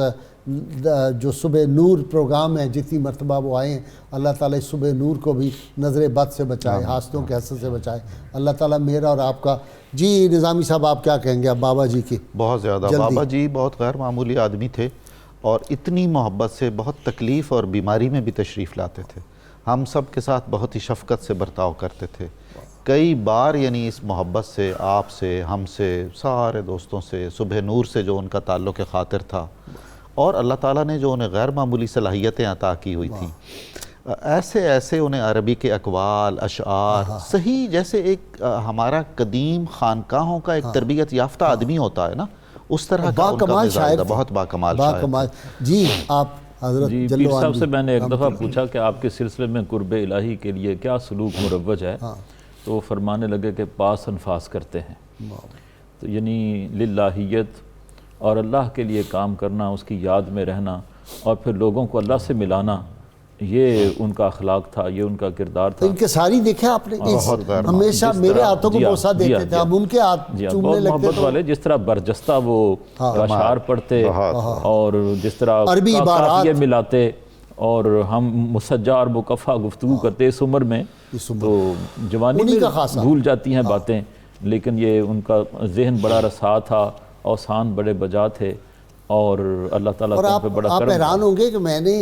جو صبح نور پروگرام ہے جتنی مرتبہ وہ آئے ہیں، اللہ تعالیٰ اس صبح نور کو بھی نظر بد سے بچائے، حاسدوں کے حسد سے بچائے. اللہ تعالیٰ میرا اور آپ کا. جی نظامی صاحب آپ کیا کہیں گے اب بابا جی کی؟ بہت زیادہ بابا جی بہت غیر معمولی آدمی تھے، اور اتنی محبت سے بہت تکلیف اور بیماری میں بھی تشریف لاتے تھے. ہم سب کے ساتھ بہت ہی شفقت سے برتاؤ کرتے تھے. کئی بار یعنی اس محبت سے، آپ سے، ہم سے، سارے دوستوں سے، صبح نور سے جو ان کا تعلق خاطر تھا، اور اللہ تعالیٰ نے جو انہیں غیر معمولی صلاحیتیں عطا کی ہوئی تھیں، ایسے انہیں عربی کے اقوال، اشعار، صحیح جیسے ایک ہمارا قدیم خانقاہوں کا ایک تربیت یافتہ آدمی ہوتا ہے نا، اس طرح کا ان کا مزاج تھا. بہت باکمال شاعر. جی آپ حضرت جی پیر صاحب سے میں نے ایک دفعہ پوچھا کہ آپ کے سلسلے میں قرب الہی کے لیے کیا سلوک مروج ہے، تو وہ فرمانے لگے کہ پاس انفاس کرتے ہیں. تو یعنی للہیت اور اللہ کے لیے کام کرنا، اس کی یاد میں رہنا، اور پھر لوگوں کو اللہ سے ملانا، یہ ان کا اخلاق تھا، یہ ان کا کردار تھا. ان کے ساری دیکھے آپ نے، ہمیشہ میرے ہاتھوں کو بوسہ دیتے تھے، ہم ان کے ہاتھ چومنے لگتے تھے. محبت والے جس طرح برجستہ وہ اشعار پڑھتے، اور جس طرح عربی عبارات یہ ملاتے، اور ہم مسجع اور مکفہ گفتگو کرتے اس عمر میں، تو جوانی میں بھول جاتی ہیں باتیں، لیکن یہ ان کا ذہن بڑا رسا تھا، اوسان بڑے بجا تھے، اور اللہ تعالیٰ اور آپ حیران ہوں گے کہ میں نے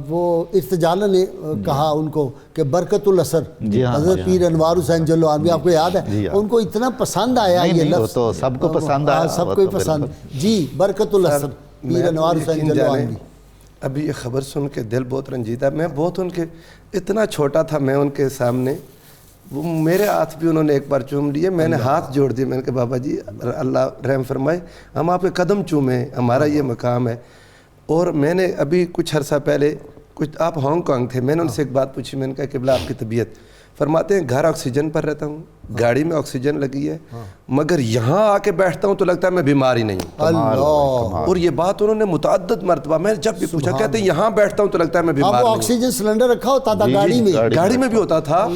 وہ ارتجالن نے کہا ان کو کہ برکت الاثر، حضرت پیر انوار حسین جلوانوی، آپ کو یاد ہے، ان کو اتنا پسند آیا یہ لفظ، تو سب کو پسند آیا، سب کو پسند. جی برکت الاثر پیر انوار حسین جلوانوی. ابھی یہ خبر سن کے دل بہت رنجیدہ. میں بہت ان کے اتنا چھوٹا تھا، میں ان کے سامنے، وہ میرے ہاتھ بھی انہوں نے ایک بار چوم لیے. میں نے ہاتھ جوڑ دیے، میں نے کہا بابا جی اللہ رحم فرمائے، ہم آپ کے قدم چومیں، ہمارا یہ مقام ہے. اور میں نے ابھی کچھ عرصہ پہلے آپ ہانگ کانگ تھے، میں نے ان سے ایک بات پوچھی، میں نے کہا قبلہ آپ کی طبیعت؟ فرماتے ہیں گھر آکسیجن پر رہتا ہوں، گاڑی میں آکسیجن لگی ہے، مگر یہاں آ کے بیٹھتا ہوں تو لگتا ہے میں بیمار ہی نہیں ہوں. اور یہ بات انہوں نے متعدد مرتبہ، میں جب بھی پوچھا، کہتے ہیں یہاں بیٹھتا ہوں تو لگتا ہے میں بیمار نہیں ہوں. آکسیجن سلنڈر رکھا ہوتا تھا گاڑی میں بھی ہوتا تھا،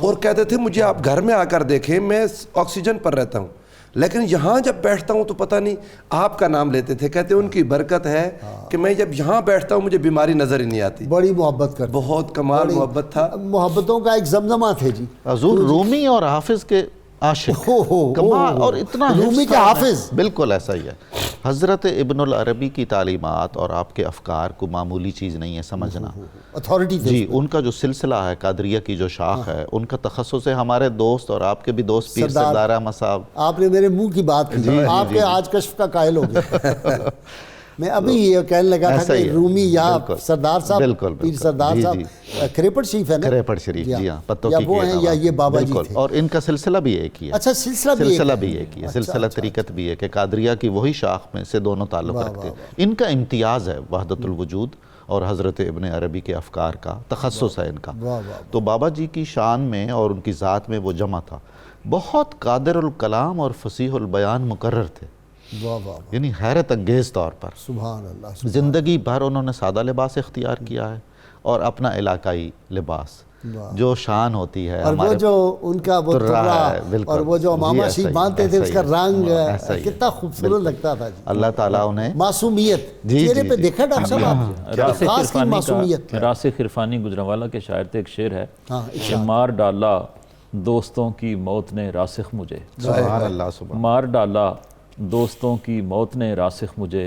اور کہتے تھے مجھے آپ گھر میں آ کر دیکھیں، میں آکسیجن پر رہتا ہوں، لیکن یہاں جب بیٹھتا ہوں تو پتہ نہیں، آپ کا نام لیتے تھے، کہتے ہیں ان کی برکت ہے کہ میں جب یہاں بیٹھتا ہوں مجھے بیماری نظر ہی نہیں آتی. بڑی محبت کرتے، بہت کمال محبت تھا. محبتوں کا ایک زمزمہ تھے جی. حضور رومی اور حافظ کے عاشق، کمال، اور اتنا رومی کے حافظ. بالکل ایسا ہی ہے. حضرت ابن العربی کی تعلیمات اور آپ کے افکار کو معمولی چیز نہیں ہے سمجھنا. اتھارٹی جی ان کا جو سلسلہ ہے، قادریہ کی جو شاخ ہے، ان کا تخصص ہے. ہمارے دوست اور آپ کے بھی دوست پیر سردار احمد صاحب، آپ نے میرے منہ کی بات کی، آپ کے آج کشف کا قائل ہو گئے. میں ابھی یہ کہنے لگا تھا کہ رومی یا سردار صاحب، پیر سردار صاحب کھریپڑ شریف ہے نا، کھریپڑ شریف، جی ہاں، پتوں کی وہ ہیں، یا یہ بابا جی تھے. اور ان کا سلسلہ بھی ایک ہی ہے. اچھا سلسلہ بھی ایک ہی ہے، سلسلہ طریقت بھی ہے کہ قادریہ کی وہی شاخ میں سے دونوں تعلق رکھتے ہیں. ان کا امتیاز ہے وحدت الوجود، اور حضرت ابن عربی کے افکار کا تخصص ہے ان کا. تو بابا جی کی شان میں اور ان کی ذات میں وہ جمع تھا. بہت قادر الکلام اور فصیح البیان مقرر تھے. واہ واہ واہ، یعنی حیرت انگیز طور پر سبحان اللہ، زندگی بھر انہوں نے سادہ لباس اختیار کیا ہے اور اپنا علاقائی لباس واہ۔ جو شان ہوتی ہے اور وہ ہمارے جو ان کا وہ ترا ہے، ترا بالکل، اور وہ جو جی، امامہ ایسا شیخ ہی، باندھتے تھے ایسا اس ہی کا ہے، رنگ ایسا ہی ہے، کتنا خوبصورت لگتا تھا جی، اللہ تعالیٰ انہیں معصومیت جی، چہرے جی، پہ جی۔ دیکھا ڈاکٹر صاحب آپ راسخ خاص کی عرفانی معصومیت کا راسخ عرفانی گجرانوالہ کے شاعر تھے، ایک شعر ہے ہاں، کہ مار ڈالا دوستوں کی موت نے راسخ مجھے، سبحان اللہ، سبحان مار ڈالا دوستوں کی موت نے راسخ مجھے،